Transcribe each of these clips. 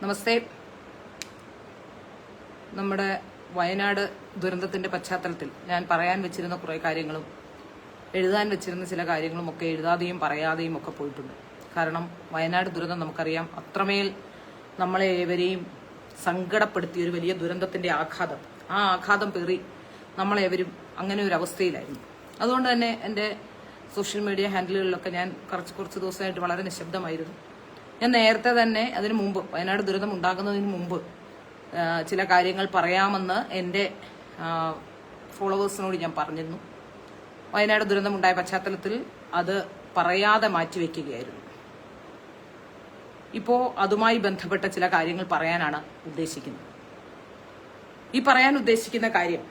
നമസ്തേ. നമ്മുടെ വയനാട് ദുരന്തത്തിന്റെ പശ്ചാത്തലത്തിൽ ഞാൻ പറയാൻ വെച്ചിരുന്ന കുറെ കാര്യങ്ങളും എഴുതാൻ വെച്ചിരുന്ന ചില കാര്യങ്ങളും ഒക്കെ എഴുതാതെയും പറയാതെയും ഒക്കെ പോയിട്ടുണ്ട്. കാരണം വയനാട് ദുരന്തം നമുക്കറിയാം, അത്രമേൽ നമ്മളെ ഏവരെയും സങ്കടപ്പെടുത്തിയ ഒരു വലിയ ദുരന്തത്തിന്റെ ആഘാതം. ആ ആഘാതം പേറി നമ്മളേവരും അങ്ങനെ ഒരു അവസ്ഥയിലായിരുന്നു. അതുകൊണ്ട് തന്നെ എൻ്റെ സോഷ്യൽ മീഡിയ ഹാൻഡിലുകളിലൊക്കെ ഞാൻ കുറച്ച് ദിവസമായിട്ട് വളരെ നിശബ്ദമായിരുന്നു. ഞാൻ നേരത്തെ തന്നെ അതിനു മുമ്പ്, വയനാട് ദുരന്തം ഉണ്ടാകുന്നതിന് മുമ്പ് ചില കാര്യങ്ങൾ പറയാമെന്ന് എൻ്റെ ഫോളോവേഴ്സിനോട് ഞാൻ പറഞ്ഞിരുന്നു. വയനാട് ദുരന്തമുണ്ടായ പശ്ചാത്തലത്തിൽ അത് പറയാതെ മാറ്റിവെക്കുകയായിരുന്നു. ഇപ്പോൾ അതുമായി ബന്ധപ്പെട്ട ചില കാര്യങ്ങൾ പറയാനാണ് ഉദ്ദേശിക്കുന്നത്. ഈ പറയാൻ ഉദ്ദേശിക്കുന്ന കാര്യം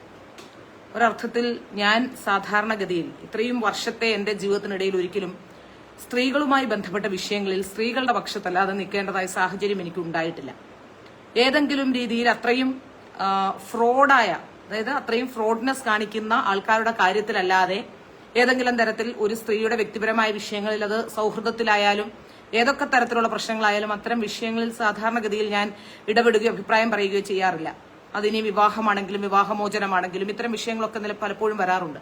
ഒരർത്ഥത്തിൽ ഞാൻ സാധാരണഗതിയിൽ ഇത്രയും വർഷത്തെ എൻ്റെ ജീവിതത്തിനിടയിൽ ഒരിക്കലും സ്ത്രീകളുമായി ബന്ധപ്പെട്ട വിഷയങ്ങളിൽ സ്ത്രീകളുടെ പക്ഷത്തല്ലാതെ നിൽക്കേണ്ടതായ സാഹചര്യം എനിക്ക് ഉണ്ടായിട്ടില്ല. ഏതെങ്കിലും രീതിയിൽ അത്രയും ഫ്രോഡായ, അതായത് അത്രയും ഫ്രോഡ്നെസ് കാണിക്കുന്ന ആൾക്കാരുടെ കാര്യത്തിലല്ലാതെ ഏതെങ്കിലും തരത്തിൽ ഒരു സ്ത്രീയുടെ വ്യക്തിപരമായ വിഷയങ്ങളിൽ, അത് സൗഹൃദത്തിലായാലും ഏതൊക്കെ തരത്തിലുള്ള പ്രശ്നങ്ങളായാലും അത്തരം വിഷയങ്ങളിൽ സാധാരണഗതിയിൽ ഞാൻ ഇടപെടുകയോ അഭിപ്രായം പറയുകയോ ചെയ്യാറില്ല. അതിനി വിവാഹമാണെങ്കിലും വിവാഹമോചനമാണെങ്കിലും ഇത്തരം വിഷയങ്ങളൊക്കെ പലപ്പോഴും വരാറുണ്ട്.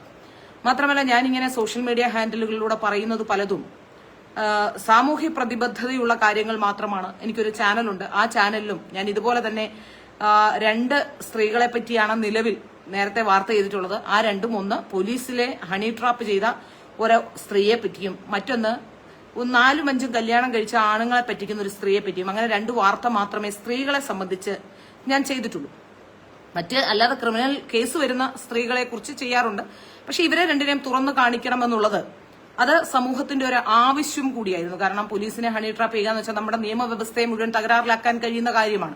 മാത്രമല്ല, ഞാനിങ്ങനെ സോഷ്യൽ മീഡിയ ഹാൻഡിലുകളിലൂടെ പറയുന്നത് പലതും സാമൂഹ്യ പ്രതിബദ്ധതയുള്ള കാര്യങ്ങൾ മാത്രമാണ്. എനിക്കൊരു ചാനലുണ്ട്. ആ ചാനലിലും ഞാൻ ഇതുപോലെ തന്നെ 2 സ്ത്രീകളെ പറ്റിയാണ് നിലവിൽ നേരത്തെ വാർത്ത ചെയ്തിട്ടുള്ളത്. ആ രണ്ടും, ഒന്ന് പോലീസിലെ ഹണി ട്രാപ്പ് ചെയ്ത ഒരു സ്ത്രീയെ പറ്റിയും മറ്റൊന്ന് 4-5 കല്യാണം കഴിച്ച ആണുങ്ങളെ പറ്റിക്കുന്ന ഒരു സ്ത്രീയെ പറ്റിയും. അങ്ങനെ 2 വാർത്ത മാത്രമേ സ്ത്രീകളെ സംബന്ധിച്ച് ഞാൻ ചെയ്തിട്ടുള്ളൂ. അല്ലാതെ ക്രിമിനൽ കേസ് വരുന്ന സ്ത്രീകളെ കുറിച്ച് ചെയ്യാറുണ്ട്. പക്ഷെ ഇവരെ രണ്ടിനെയും തുറന്നു കാണിക്കണമെന്നുള്ളത് അത് സമൂഹത്തിന്റെ ഒരു ആവശ്യം കൂടിയായിരുന്നു. കാരണം പോലീസിനെ ഹണി ട്രാപ്പ് ചെയ്യുക എന്ന് വെച്ചാൽ നമ്മുടെ നിയമവ്യവസ്ഥയെ മുഴുവൻ തകരാറിലാക്കാൻ കഴിയുന്ന കാര്യമാണ്.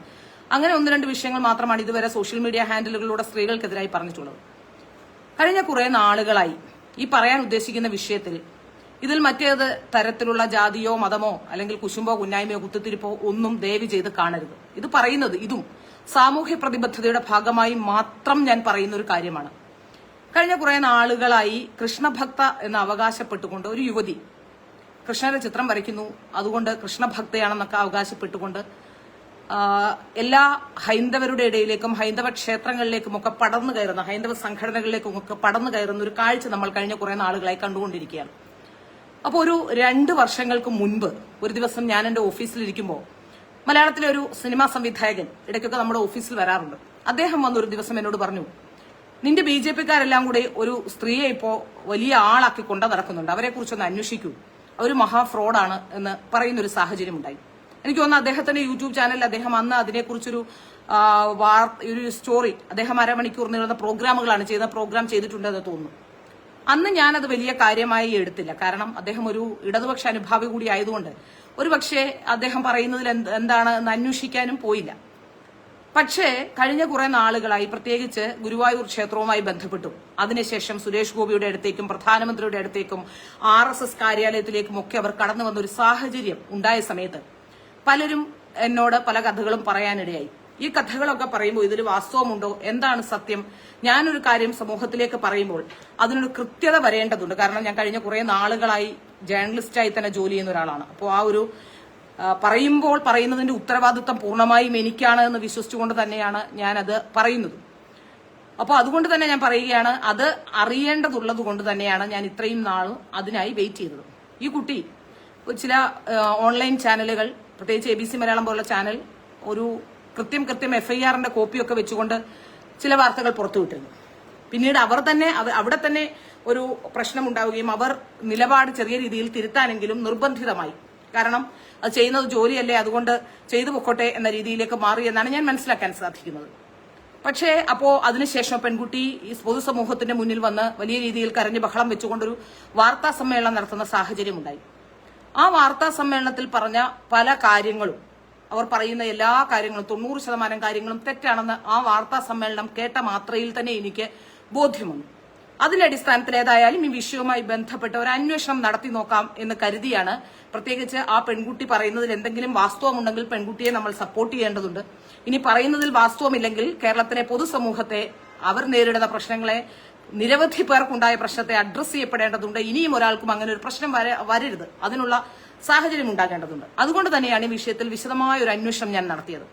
അങ്ങനെ 1-2 വിഷയങ്ങൾ മാത്രമാണ് ഇതുവരെ സോഷ്യൽ മീഡിയ ഹാൻഡിലുകളിലൂടെ സ്ത്രീകൾക്കെതിരായി പറഞ്ഞിട്ടുള്ളത്. കഴിഞ്ഞ കുറെ നാളുകളായി ഈ പറയാൻ ഉദ്ദേശിക്കുന്ന വിഷയത്തിൽ ഇതിൽ മറ്റേത് തരത്തിലുള്ള ജാതിയോ മതമോ അല്ലെങ്കിൽ കുശുമ്പോ കുന്നായ്മയോ കുത്തിത്തിരിപ്പോ ഒന്നും ദയവ് ചെയ്ത് കാണരുത്. ഇത് പറയുന്നത് ഇതും സാമൂഹ്യ പ്രതിബദ്ധതയുടെ ഭാഗമായി മാത്രം ഞാൻ പറയുന്ന ഒരു കാര്യമാണ്. കഴിഞ്ഞ കുറെ നാളുകളായി കൃഷ്ണഭക്ത എന്ന് അവകാശപ്പെട്ടുകൊണ്ട് ഒരു യുവതി കൃഷ്ണന്റെ ചിത്രം വരയ്ക്കുന്നു, അതുകൊണ്ട് കൃഷ്ണഭക്തയാണെന്നൊക്കെ അവകാശപ്പെട്ടുകൊണ്ട് എല്ലാ ഹൈന്ദവരുടെ ഇടയിലേക്കും ഹൈന്ദവ ക്ഷേത്രങ്ങളിലേക്കും ഒക്കെ പടർന്നു കയറുന്ന, ഹൈന്ദവ സംഘടനകളിലേക്കും ഒക്കെ പടർന്നു കയറുന്ന ഒരു കാഴ്ച നമ്മൾ കഴിഞ്ഞ കുറെ നാളുകളായി കണ്ടുകൊണ്ടിരിക്കുകയാണ്. അപ്പോൾ ഒരു 2 വർഷങ്ങൾക്ക് മുൻപ് ഒരു ദിവസം ഞാൻ എന്റെ ഓഫീസിലിരിക്കുമ്പോൾ മലയാളത്തിലെ ഒരു സിനിമാ സംവിധായകൻ ഇടയ്ക്കൊക്കെ നമ്മുടെ ഓഫീസിൽ വരാറുണ്ട്. അദ്ദേഹം വന്നൊരു ദിവസം എന്നോട് പറഞ്ഞു, നിന്റെ BJP-ക്കാരെല്ലാം കൂടെ ഒരു സ്ത്രീയെ ഇപ്പോ വലിയ ആളാക്കി കൊണ്ടു നടക്കുന്നുണ്ട്, അവരെ കുറിച്ചൊന്ന് അന്വേഷിക്കൂ, അവർ മഹാ ഫ്രോഡാണ് എന്ന് പറയുന്നൊരു സാഹചര്യം ഉണ്ടായി. എനിക്ക് തോന്നുന്നു അദ്ദേഹത്തിന്റെ യൂട്യൂബ് ചാനലിൽ അദ്ദേഹം അന്ന് അതിനെക്കുറിച്ചൊരു ഒരു സ്റ്റോറി, അദ്ദേഹം 1/2 മണിക്കൂർ നീളുന്ന പ്രോഗ്രാമുകളാണ് ചെയ്യുന്ന, പ്രോഗ്രാം ചെയ്തിട്ടുണ്ടെന്ന് തോന്നുന്നു. അന്ന് ഞാനത് വലിയ കാര്യമായി എടുത്തില്ല. കാരണം അദ്ദേഹം ഒരു ഇടതുപക്ഷ അനുഭാവി കൂടി ആയതുകൊണ്ട് ഒരുപക്ഷെ അദ്ദേഹം പറയുന്നതിൽ എന്താണ് എന്ന് അന്വേഷിക്കാനും പോയില്ല. പക്ഷേ കഴിഞ്ഞ കുറെ നാളുകളായി, പ്രത്യേകിച്ച് ഗുരുവായൂർ ക്ഷേത്രവുമായി ബന്ധപ്പെട്ടും അതിനുശേഷം സുരേഷ് ഗോപിയുടെ അടുത്തേക്കും പ്രധാനമന്ത്രിയുടെ അടുത്തേക്കും RSS കാര്യാലയത്തിലേക്കും ഒക്കെ അവർ കടന്നു വന്ന ഒരു സാഹചര്യം ഉണ്ടായ സമയത്ത് പലരും എന്നോട് പല കഥകളും പറയാനിടയായി. ഈ കഥകളൊക്കെ പറയുമ്പോൾ ഇതിൽ വാസ്തവമുണ്ടോ, എന്താണ് സത്യം? ഞാനൊരു കാര്യം സമൂഹത്തിലേക്ക് പറയുമ്പോൾ അതിനൊരു കൃത്യത വരേണ്ടതുണ്ട്. കാരണം ഞാൻ കഴിഞ്ഞ കുറെ നാളുകളായി ജേർണലിസ്റ്റായി തന്നെ ജോലി ചെയ്യുന്ന ഒരാളാണ്. അപ്പോൾ ആ ഒരു പറയുമ്പോൾ പറയുന്നതിന്റെ ഉത്തരവാദിത്വം പൂർണ്ണമായും എനിക്കാണ് എന്ന് വിശ്വസിച്ചുകൊണ്ട് തന്നെയാണ് ഞാനത് പറയുന്നത്. അപ്പോൾ അതുകൊണ്ട് തന്നെ ഞാൻ പറയുകയാണ്, അത് അറിയേണ്ടതുള്ളത് കൊണ്ട് തന്നെയാണ് ഞാൻ ഇത്രയും നാളും അതിനായി വെയിറ്റ് ചെയ്തത്. ഈ കുട്ടി ചില ഓൺലൈൻ ചാനലുകൾ, പ്രത്യേകിച്ച് ABC മലയാളം പോലുള്ള ചാനൽ, ഒരു കൃത്യം FIR-ന്റെ കോപ്പിയൊക്കെ വെച്ചുകൊണ്ട് ചില വാർത്തകൾ പുറത്തുവിട്ടിരുന്നു. പിന്നീട് അവിടെ തന്നെ ഒരു പ്രശ്നം ഉണ്ടാവുകയും അവർ നിലപാട് ചെറിയ രീതിയിൽ തിരുത്താനെങ്കിലും നിർബന്ധിതമായി. കാരണം അത് ചെയ്യുന്നത് ജോലിയല്ലേ, അതുകൊണ്ട് ചെയ്തു പൊക്കോട്ടെ എന്ന രീതിയിലേക്ക് മാറി എന്നാണ് ഞാൻ മനസ്സിലാക്കാൻ സാധിക്കുന്നത്. പക്ഷേ അതിനുശേഷം പെൺകുട്ടി ഈ പൊതുസമൂഹത്തിന്റെ മുന്നിൽ വന്ന് വലിയ രീതിയിൽ കരഞ്ഞ് ബഹളം വെച്ചുകൊണ്ടൊരു വാർത്താ സമ്മേളനം നടത്തുന്ന സാഹചര്യം ഉണ്ടായി. ആ വാർത്താ സമ്മേളനത്തിൽ പറഞ്ഞ പല കാര്യങ്ങളും, അവർ പറയുന്ന എല്ലാ കാര്യങ്ങളും 90% കാര്യങ്ങളും തെറ്റാണെന്ന് ആ വാർത്താ സമ്മേളനം കേട്ട മാത്രയിൽ തന്നെ എനിക്ക് ബോധ്യമുണ്ട്. അതിന്റെ അടിസ്ഥാനത്തിൽ ഏതായാലും ഈ വിഷയവുമായി ബന്ധപ്പെട്ട ഒരു അന്വേഷണം നടത്തി നോക്കാം എന്ന് കരുതിയാണ്. പ്രത്യേകിച്ച് ആ പെൺകുട്ടി പറയുന്നതിൽ എന്തെങ്കിലും വാസ്തവമുണ്ടെങ്കിൽ പെൺകുട്ടിയെ നമ്മൾ സപ്പോർട്ട് ചെയ്യേണ്ടതുണ്ട്. ഇനി പറയുന്നതിൽ വാസ്തവമില്ലെങ്കിൽ കേരളത്തിലെ പൊതുസമൂഹത്തെ അവർ നേരിടുന്ന പ്രശ്നങ്ങളെ നിരവധി പേർക്കുണ്ടായ പ്രശ്നത്തെ അഡ്രസ്സ് ചെയ്യപ്പെടേണ്ടതുണ്ട്. ഇനിയും ഒരാൾക്കും അങ്ങനെ ഒരു പ്രശ്നം വരരുത്, അതിനുള്ള സാഹചര്യം ഉണ്ടാകേണ്ടതുണ്ട്. അതുകൊണ്ട് തന്നെയാണ് ഈ വിഷയത്തിൽ വിശദമായ ഒരു അന്വേഷണം ഞാൻ നടത്തിയത്.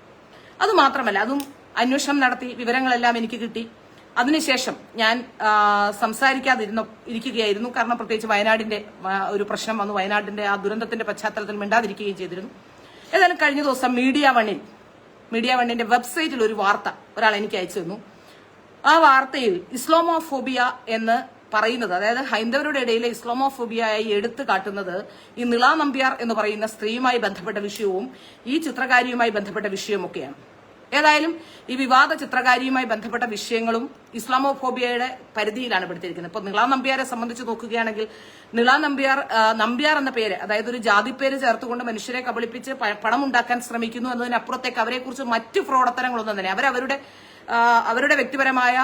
അതുമാത്രമല്ല, അതും അന്വേഷണം നടത്തി വിവരങ്ങളെല്ലാം എനിക്ക് കിട്ടി. അതിനുശേഷം ഞാൻ ഇരിക്കുകയായിരുന്നു. കാരണം പ്രത്യേകിച്ച് വയനാടിന്റെ ഒരു പ്രശ്നം വന്നു. വയനാടിന്റെ ആ ദുരന്തത്തിന്റെ പശ്ചാത്തലത്തിൽ മിണ്ടാതിരിക്കുകയും ചെയ്തിരുന്നു. ഏതായാലും കഴിഞ്ഞ ദിവസം മീഡിയ വണ്ണിന്റെ വെബ്സൈറ്റിൽ ഒരു വാർത്ത ഒരാൾ എനിക്ക് അയച്ചു തന്നു. ആ വാർത്തയിൽ ഇസ്ലാമോഫോബിയ എന്ന് പറയുന്നത്, അതായത് ഹൈന്ദവരുടെ ഇടയിലെ ഇസ്ലാമോഫോബിയയായി എടുത്തു കാട്ടുന്നത് ഈ നിള നമ്പ്യാർ എന്ന് പറയുന്ന സ്ത്രീയുമായി ബന്ധപ്പെട്ട വിഷയവും ഈ ചിത്രകാരിയുമായി ബന്ധപ്പെട്ട വിഷയവുമൊക്കെയാണ്. ഏതായാലും ഈ വിവാദ ചിത്രകാരിയുമായി ബന്ധപ്പെട്ട വിഷയങ്ങളും ഇസ്ലാമോഫോബിയയുടെ പരിധിയിലാണ് പെടുത്തിയിരിക്കുന്നത്. ഇപ്പൊ നിള നമ്പ്യാരെ സംബന്ധിച്ച് നോക്കുകയാണെങ്കിൽ, നിള നമ്പ്യാർ എന്ന പേര്, അതായത് ഒരു ജാതിപ്പേര് ചേർത്തുകൊണ്ട് മനുഷ്യരെ കബളിപ്പിച്ച് പണം ഉണ്ടാക്കാൻ ശ്രമിക്കുന്നു എന്നതിനപ്പുറത്തേക്ക് അവരെക്കുറിച്ച് മറ്റു ഫ്രോഡത്തരങ്ങളൊന്നും തന്നെ അവരുടെ വ്യക്തിപരമായ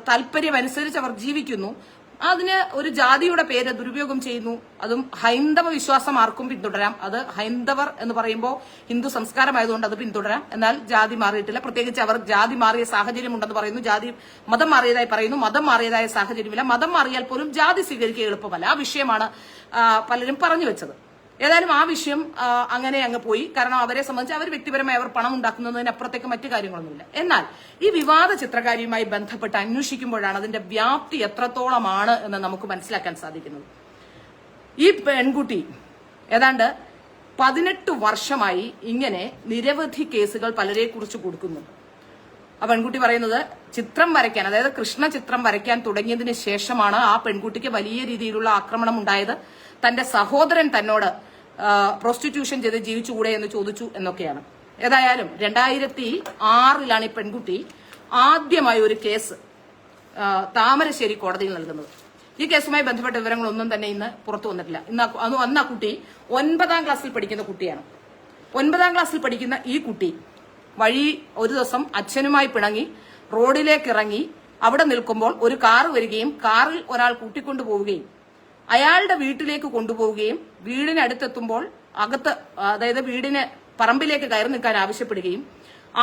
താല്പര്യം അനുസരിച്ച് അവർ ജീവിക്കുന്നു. അതിന് ഒരു ജാതിയുടെ പേര് ദുരുപയോഗം ചെയ്യുന്നു. അതും ഹൈന്ദവ വിശ്വാസം ആർക്കും പിന്തുടരാം. അത് ഹൈന്ദവർ എന്ന് പറയുമ്പോൾ ഹിന്ദു സംസ്കാരമായതുകൊണ്ട് അത് പിന്തുടരാം. എന്നാൽ ജാതി മാറിയിട്ടില്ല. പ്രത്യേകിച്ച് അവർ ജാതി മാറിയ സാഹചര്യം ഉണ്ടെന്ന് പറയുന്നു. മതം മാറിയതായി പറയുന്നു. മതം മാറിയതായ സാഹചര്യമില്ല. മതം മാറിയാൽ പോലും ജാതി സ്വീകരിക്കുക എളുപ്പമല്ല. ആ വിഷയമാണ് പലരും പറഞ്ഞു വെച്ചത്. ഏതായാലും ആ വിഷയം അങ്ങനെ അങ്ങ് പോയി. കാരണം അവരെ സംബന്ധിച്ച് അവർ വ്യക്തിപരമായി അവർ പണം ഉണ്ടാക്കുന്നതിനപ്പുറത്തേക്ക് മറ്റു കാര്യങ്ങളൊന്നുമില്ല. എന്നാൽ ഈ വിവാദ ചിത്രകാരിയുമായി ബന്ധപ്പെട്ട് അന്വേഷിക്കുമ്പോഴാണ് അതിന്റെ വ്യാപ്തി എത്രത്തോളമാണ് എന്ന് നമുക്ക് മനസ്സിലാക്കാൻ സാധിക്കുന്നത്. ഈ പെൺകുട്ടി ഏതാണ്ട് 18 വർഷമായി ഇങ്ങനെ നിരവധി കേസുകൾ പലരെ കുറിച്ച് കൊടുക്കുന്നുണ്ട്. ആ പെൺകുട്ടി പറയുന്നത് ചിത്രം വരയ്ക്കാൻ, അതായത് കൃഷ്ണ ചിത്രം വരയ്ക്കാൻ തുടങ്ങിയതിന് ശേഷമാണ് ആ പെൺകുട്ടിക്ക് വലിയ രീതിയിലുള്ള ആക്രമണം ഉണ്ടായത്. തന്റെ സഹോദരൻ തന്നോട് പ്രോസ്റ്റിറ്റ്യൂഷൻ ചെയ്ത് ജീവിച്ചുകൂടെ എന്ന് ചോദിച്ചു എന്നൊക്കെയാണ്. ഏതായാലും 2006 ഈ പെൺകുട്ടി ആദ്യമായി ഒരു കേസ് താമരശ്ശേരി കോടതിയിൽ നൽകുന്നത്. ഈ കേസുമായി ബന്ധപ്പെട്ട വിവരങ്ങളൊന്നും തന്നെ ഇന്ന് പുറത്തു വന്നിട്ടില്ല. അന്ന് ആ കുട്ടി 9ാം ക്ലാസ്സിൽ പഠിക്കുന്ന കുട്ടിയാണ്. 9ാം ക്ലാസ്സിൽ പഠിക്കുന്ന ഈ കുട്ടി ഒരു ദിവസം അച്ഛനുമായി പിണങ്ങി റോഡിലേക്ക് ഇറങ്ങി അവിടെ നിൽക്കുമ്പോൾ ഒരു കാറ് വരികയും കാറിൽ ഒരാൾ കൂട്ടിക്കൊണ്ടുപോവുകയും അയാളുടെ വീട്ടിലേക്ക് കൊണ്ടുപോവുകയും വീടിനടുത്തെത്തുമ്പോൾ അതായത് വീടിന് പറമ്പിലേക്ക് കയറി നിൽക്കാൻ ആവശ്യപ്പെടുകയും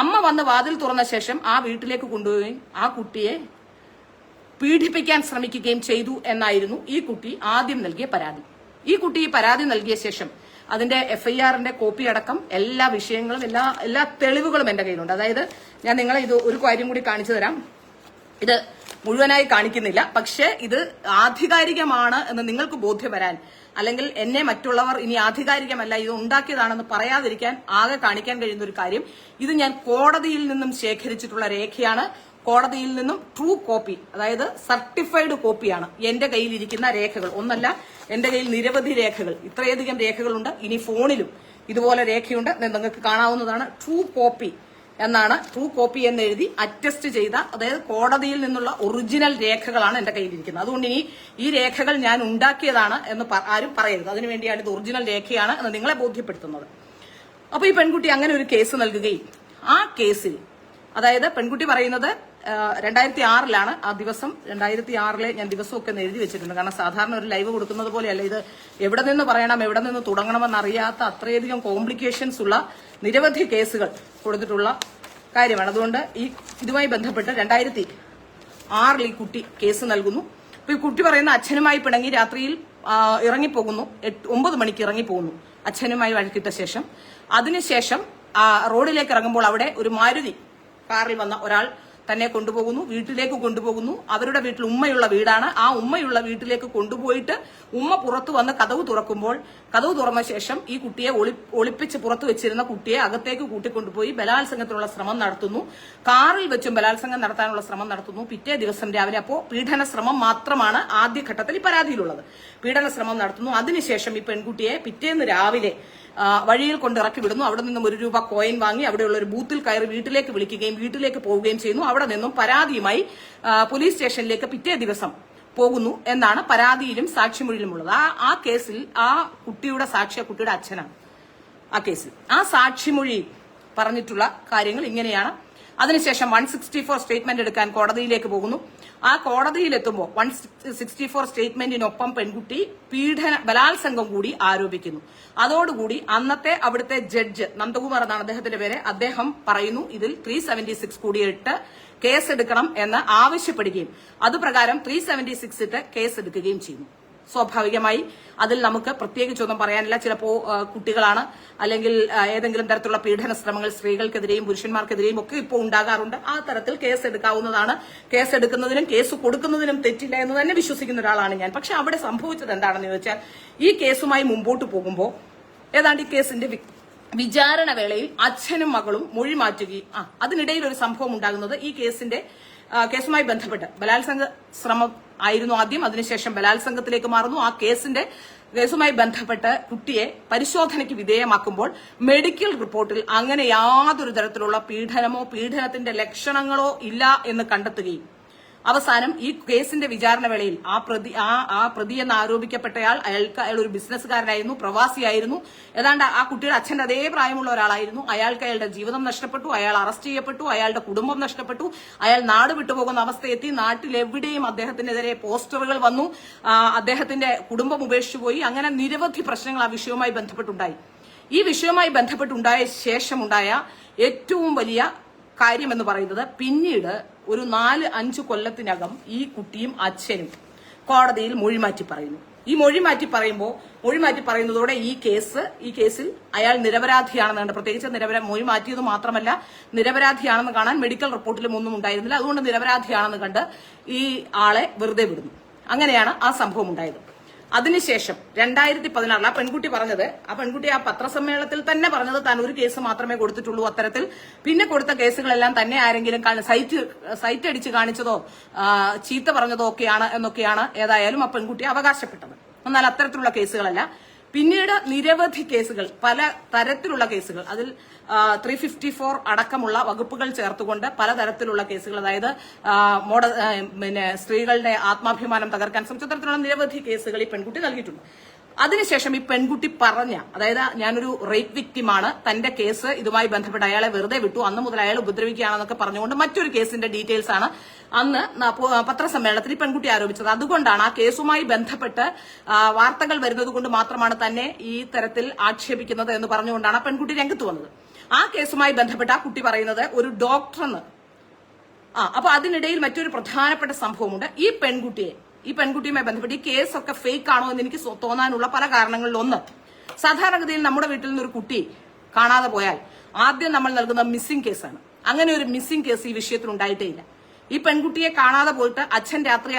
അമ്മ വന്ന് വാതിൽ തുറന്ന ശേഷം ആ വീട്ടിലേക്ക് കൊണ്ടുപോവുകയും ആ കുട്ടിയെ പീഡിപ്പിക്കാൻ ശ്രമിക്കുകയും ചെയ്തു എന്നായിരുന്നു ഈ കുട്ടി ആദ്യം നൽകിയ പരാതി. ഈ കുട്ടി ഈ പരാതി നൽകിയ ശേഷം അതിന്റെ FIRന്റെ കോപ്പി അടക്കം എല്ലാ വിഷയങ്ങളും എല്ലാ തെളിവുകളും എന്റെ കയ്യിലുണ്ട്. അതായത് ഞാൻ നിങ്ങളെ ഇത് ഒരു കാര്യം കൂടി കാണിച്ചു തരാം. ഇത് മുഴുവനായി കാണിക്കുന്നില്ല, പക്ഷേ ഇത് ആധികാരികമാണ് എന്ന് നിങ്ങൾക്ക് ബോധ്യം വരാൻ, അല്ലെങ്കിൽ എന്നെ മറ്റുള്ളവർ ഇനി ആധികാരികമല്ല ഇത് ഉണ്ടാക്കിയതാണെന്ന് പറയാതിരിക്കാൻ ആകെ കാണിക്കാൻ കഴിയുന്ന ഒരു കാര്യം, ഇത് ഞാൻ കോടതിയിൽ നിന്നും ശേഖരിച്ചിട്ടുള്ള രേഖയാണ്. കോടതിയിൽ നിന്നും ട്രൂ കോപ്പി, അതായത് സർട്ടിഫൈഡ് കോപ്പിയാണ് എന്റെ കയ്യിലിരിക്കുന്ന രേഖകൾ. ഒന്നല്ല, എന്റെ കയ്യിൽ നിരവധി രേഖകൾ, ഇത്രയധികം രേഖകളുണ്ട്. ഇനി ഫോണിലും ഇതുപോലെ രേഖയുണ്ട്, നിങ്ങൾക്ക് കാണാവുന്നതാണ്. ട്രൂ കോപ്പി എന്നാണ്, ട്രൂ കോപ്പി എന്ന് എഴുതി അറ്റസ്റ്റ് ചെയ്ത, അതായത് കോടതിയിൽ നിന്നുള്ള ഒറിജിനൽ രേഖകളാണ് എന്റെ കയ്യിലിരിക്കുന്നത്. അതുകൊണ്ട് ഇനി ഈ രേഖകൾ ഞാൻ ഉണ്ടാക്കിയതാണ് എന്ന് ആരും പറയരുത്. അതിനുവേണ്ടിയാണ് ഇത് ഒറിജിനൽ രേഖയാണ് എന്ന് നിങ്ങളെ ബോധ്യപ്പെടുത്തുന്നത്. അപ്പൊ ഈ പെൺകുട്ടി അങ്ങനെ ഒരു കേസ് നൽകുകയും ആ കേസിൽ, അതായത് പെൺകുട്ടി പറയുന്നത് 2006 ആ ദിവസം, 2006 ഞാൻ ദിവസമൊക്കെ എഴുതി വെച്ചിട്ടുണ്ട്. കാരണം സാധാരണ ഒരു ലൈവ് കൊടുക്കുന്നത് പോലെയല്ല ഇത്. എവിടെ നിന്ന് പറയണം, എവിടെ നിന്ന് തുടങ്ങണമെന്ന് അറിയാത്ത അത്രയധികം കോംപ്ലിക്കേഷൻസ് ഉള്ള നിരവധി കേസുകൾ കൊടുത്തിട്ടുള്ള കാര്യമാണ്. അതുകൊണ്ട് ഇതുമായി ബന്ധപ്പെട്ട് 2006 ഈ കുട്ടി കേസ് നൽകുന്നു. അപ്പൊ ഈ കുട്ടി പറയുന്ന അച്ഛനുമായി പിണങ്ങി രാത്രിയിൽ ഇറങ്ങിപ്പോകുന്നു, 9 മണിക്ക് ഇറങ്ങിപ്പോകുന്നു അച്ഛനുമായി വഴക്കിട്ട ശേഷം. അതിനുശേഷം റോഡിലേക്ക് ഇറങ്ങുമ്പോൾ അവിടെ ഒരു മാരുതി കാറിൽ വന്ന ഒരാൾ തന്നെ കൊണ്ടുപോകുന്നു, വീട്ടിലേക്ക് കൊണ്ടുപോകുന്നു. അവരുടെ വീട്ടിൽ ഉമ്മയുള്ള വീടാണ്. ആ ഉമ്മയുള്ള വീട്ടിലേക്ക് കൊണ്ടുപോയിട്ട് ഉമ്മ പുറത്തു വന്ന് കതവ് തുറക്കുമ്പോൾ, കതവ് തുറന്ന ശേഷം ഈ കുട്ടിയെ ഒളിപ്പിച്ച് പുറത്തു വെച്ചിരുന്ന കുട്ടിയെ അകത്തേക്ക് കൂട്ടിക്കൊണ്ടുപോയി ബലാത്സംഗത്തിനുള്ള ശ്രമം നടത്തുന്നു. കാറിൽ വെച്ചും ബലാത്സംഗം നടത്താനുള്ള ശ്രമം നടത്തുന്നു. പിറ്റേ ദിവസം രാവിലെ, അപ്പോ പീഡന ശ്രമം മാത്രമാണ് ആദ്യഘട്ടത്തിൽ ഈ പരാതിയിലുള്ളത്. പീഡന ശ്രമം നടത്തുന്നു. അതിനുശേഷം ഈ പെൺകുട്ടിയെ പിറ്റേന്ന് രാവിലെ വഴിയിൽ കൊണ്ടിറക്കി വിടുന്നു. അവിടെ നിന്നും 1 രൂപ കോയിൻ വാങ്ങി അവിടെയുള്ള ഒരു ബൂത്തിൽ കയറി വീട്ടിലേക്ക് വിളിക്കുകയും വീട്ടിലേക്ക് പോവുകയും ചെയ്യുന്നു. അവിടെ നിന്നും പരാതിയുമായി പോലീസ് സ്റ്റേഷനിലേക്ക് പിറ്റേ ദിവസം പോകുന്നു എന്നാണ് പരാതിയിലും സാക്ഷിമൊഴിയിലുമുള്ളത്. ആ കേസിൽ ആ കുട്ടിയുടെ സാക്ഷി, ആ കുട്ടിയുടെ അച്ഛനാണ് ആ കേസിൽ. ആ സാക്ഷിമൊഴി പറഞ്ഞിട്ടുള്ള കാര്യങ്ങൾ ഇങ്ങനെയാണ്. അതിനുശേഷം 164 സ്റ്റേറ്റ്മെന്റ് എടുക്കാൻ കോടതിയിലേക്ക് പോകുന്നു. ആ കോടതിയിലെത്തുമ്പോൾ 164 സ്റ്റേറ്റ്മെന്റിനൊപ്പം പെൺകുട്ടി ബലാത്സംഗം കൂടി ആരോപിക്കുന്നു. അതോടുകൂടി അന്നത്തെ അവിടുത്തെ ജഡ്ജ് നന്ദകുമാർ എന്നാണ് അദ്ദേഹത്തിന്റെ പേര്, അദ്ദേഹം പറയുന്നു ഇതിൽ 376 കൂടിയിട്ട് കേസെടുക്കണം എന്ന് ആവശ്യപ്പെടുകയും അതുപ്രകാരം 376 ഇട്ട് കേസെടുക്കുകയും ചെയ്യുന്നു. സ്വാഭാവികമായി അതിൽ നമുക്ക് പ്രത്യേകിച്ചൊന്നും പറയാനില്ല. ചിലപ്പോ കുട്ടികളാണ്, അല്ലെങ്കിൽ ഏതെങ്കിലും തരത്തിലുള്ള പീഡന ശ്രമങ്ങൾ സ്ത്രീകൾക്കെതിരെയും പുരുഷന്മാർക്കെതിരെയും ഒക്കെ ഇപ്പോൾ ഉണ്ടാകാറുണ്ട്. ആ തരത്തിൽ കേസ് എടുക്കാവുന്നതാണ്. കേസ് എടുക്കുന്നതിനും കേസ് കൊടുക്കുന്നതിനും തെറ്റില്ല എന്ന് തന്നെ വിശ്വസിക്കുന്ന ഒരാളാണ് ഞാൻ. പക്ഷെ അവിടെ സംഭവിച്ചത് എന്താണെന്ന് ചോദിച്ചാൽ, ഈ കേസുമായി മുമ്പോട്ട് പോകുമ്പോൾ ഏതാണ്ട് ഈ കേസിന്റെ വിചാരണ വേളയിൽ അച്ഛനും മകളും മൊഴി മാറ്റുകയും അതിനിടയിൽ ഒരു സംഭവം ഉണ്ടാകുന്നത് ഈ കേസുമായി ബന്ധപ്പെട്ട് ബലാത്സംഗ ശ്രമം ആയിരുന്നു ആദ്യം, അതിനുശേഷം ബലാത്സംഗത്തിലേക്ക് മാറുന്നു. ആ കേസുമായി ബന്ധപ്പെട്ട് കുട്ടിയെ പരിശോധനയ്ക്ക് വിധേയമാക്കുമ്പോൾ മെഡിക്കൽ റിപ്പോർട്ടിൽ അങ്ങനെ യാതൊരു തരത്തിലുള്ള പീഡനമോ പീഡനത്തിന്റെ ലക്ഷണങ്ങളോ ഇല്ല എന്ന് കണ്ടെത്തുകയും അവസാനം ഈ കേസിന്റെ വിചാരണ വേളയിൽ ആ പ്രതി എന്ന് ആരോപിക്കപ്പെട്ടയാൾ അയാൾ ഒരു ബിസിനസ്സുകാരനായിരുന്നു, പ്രവാസിയായിരുന്നു, ഏതാണ്ട് ആ കുട്ടിയുടെ അച്ഛന്റെ അതേ പ്രായമുള്ള ഒരാളായിരുന്നു. അയാൾക്ക് അയാളുടെ ജീവിതം നഷ്ടപ്പെട്ടു, അയാൾ അറസ്റ്റ് ചെയ്യപ്പെട്ടു, അയാളുടെ കുടുംബം നഷ്ടപ്പെട്ടു, അയാൾ നാട് വിട്ടുപോകുന്ന അവസ്ഥയെത്തി. നാട്ടിലെവിടെയും അദ്ദേഹത്തിനെതിരെ പോസ്റ്ററുകൾ വന്നു, അദ്ദേഹത്തിന്റെ കുടുംബം ഉപേക്ഷിച്ചു പോയി. അങ്ങനെ നിരവധി പ്രശ്നങ്ങൾ ആ വിഷയവുമായി ബന്ധപ്പെട്ടുണ്ടായി. ഈ വിഷയവുമായി ബന്ധപ്പെട്ടുണ്ടായ ശേഷമുണ്ടായ ഏറ്റവും വലിയ കാര്യം എന്ന് പറയുന്നത്, പിന്നീട് ഒരു 4-5 കൊല്ലത്തിനകം ഈ കുട്ടിയും അച്ഛനും കോടതിയിൽ മൊഴിമാറ്റി പറയുന്നു. ഈ മൊഴിമാറ്റി പറയുന്നതോടെ ഈ കേസിൽ അയാൾ നിരപരാധിയാണെന്ന്, പ്രത്യേകിച്ച് മൊഴി മാറ്റിയത് മാത്രമല്ല നിരപരാധിയാണെന്ന് കാണാൻ മെഡിക്കൽ റിപ്പോർട്ടിലും ഒന്നും ഉണ്ടായിരുന്നില്ല. അതുകൊണ്ട് നിരപരാധിയാണെന്ന് കണ്ട് ഈ ആളെ വെറുതെ വിടുന്നു. അങ്ങനെയാണ് ആ സംഭവം ഉണ്ടായത്. അതിനുശേഷം 2016 ആ പെൺകുട്ടി ആ പത്രസമ്മേളനത്തിൽ തന്നെ പറഞ്ഞത് താൻ ഒരു കേസ് മാത്രമേ കൊടുത്തിട്ടുള്ളൂ. അത്തരത്തിൽ പിന്നെ കൊടുത്ത കേസുകളെല്ലാം തന്നെ ആരെങ്കിലും സൈറ്റ് അടിച്ച് കാണിച്ചതോ ചീത്ത പറഞ്ഞതോ എന്നൊക്കെയാണ് ഏതായാലും ആ പെൺകുട്ടി അവകാശപ്പെട്ടത്. എന്നാൽ അത്തരത്തിലുള്ള കേസുകളല്ല. പിന്നീട് നിരവധി കേസുകൾ, പല തരത്തിലുള്ള കേസുകൾ, അതിൽ 354 അടക്കമുള്ള വകുപ്പുകൾ ചേർത്തുകൊണ്ട് പലതരത്തിലുള്ള കേസുകൾ, അതായത് സ്ത്രീകളുടെ ആത്മാഭിമാനം തകർക്കാൻ ശ്രമിച്ച തരത്തിലുള്ള നിരവധി കേസുകൾ ഈ പെൺകുട്ടി നൽകിയിട്ടുണ്ട്. അതിനുശേഷം ഈ പെൺകുട്ടി അതായത് ഞാനൊരു റേപ്പ് വിക്ടിമാണ്, തന്റെ കേസ് ഇതുമായി ബന്ധപ്പെട്ട് അയാളെ വെറുതെ വിട്ടു, അന്ന് മുതൽ അയാൾ ഉപദ്രവിക്കുകയാണെന്നൊക്കെ പറഞ്ഞുകൊണ്ട് മറ്റൊരു കേസിന്റെ ഡീറ്റെയിൽസ് ആണ് അന്ന് പത്രസമ്മേളനത്തിൽ ഈ പെൺകുട്ടി ആരോപിച്ചത്. അതുകൊണ്ടാണ് ആ കേസുമായി ബന്ധപ്പെട്ട് വാർത്തകൾ വരുന്നത് കൊണ്ട് മാത്രമാണ് തന്നെ ഈ തരത്തിൽ ആക്ഷേപിക്കുന്നത് എന്ന് പറഞ്ഞുകൊണ്ടാണ് ആ പെൺകുട്ടി രംഗത്ത് വന്നത്. ആ കേസുമായി ബന്ധപ്പെട്ട് ആ കുട്ടി പറയുന്നത് ഒരു ഡോക്ടറെന്ന്. അപ്പൊ അതിനിടയിൽ മറ്റൊരു പ്രധാനപ്പെട്ട സംഭവമുണ്ട്. ഈ പെൺകുട്ടിയുമായി ബന്ധപ്പെട്ട് ഈ കേസൊക്കെ ഫേക്ക് ആണോ എന്ന് എനിക്ക് തോന്നാനുള്ള പല കാരണങ്ങളിൽ ഒന്ന്, സാധാരണഗതിയിൽ നമ്മുടെ വീട്ടിൽ നിന്ന് ഒരു കുട്ടി കാണാതെ പോയാൽ ആദ്യം നമ്മൾ നൽകുന്ന മിസ്സിംഗ് കേസാണ്. അങ്ങനെ ഒരു മിസ്സിംഗ് കേസ് ഈ വിഷയത്തിൽ ഉണ്ടായിട്ടേ ഇല്ല. ഈ പെൺകുട്ടിയെ കാണാതെ പോയിട്ട് അച്ഛൻ രാത്രി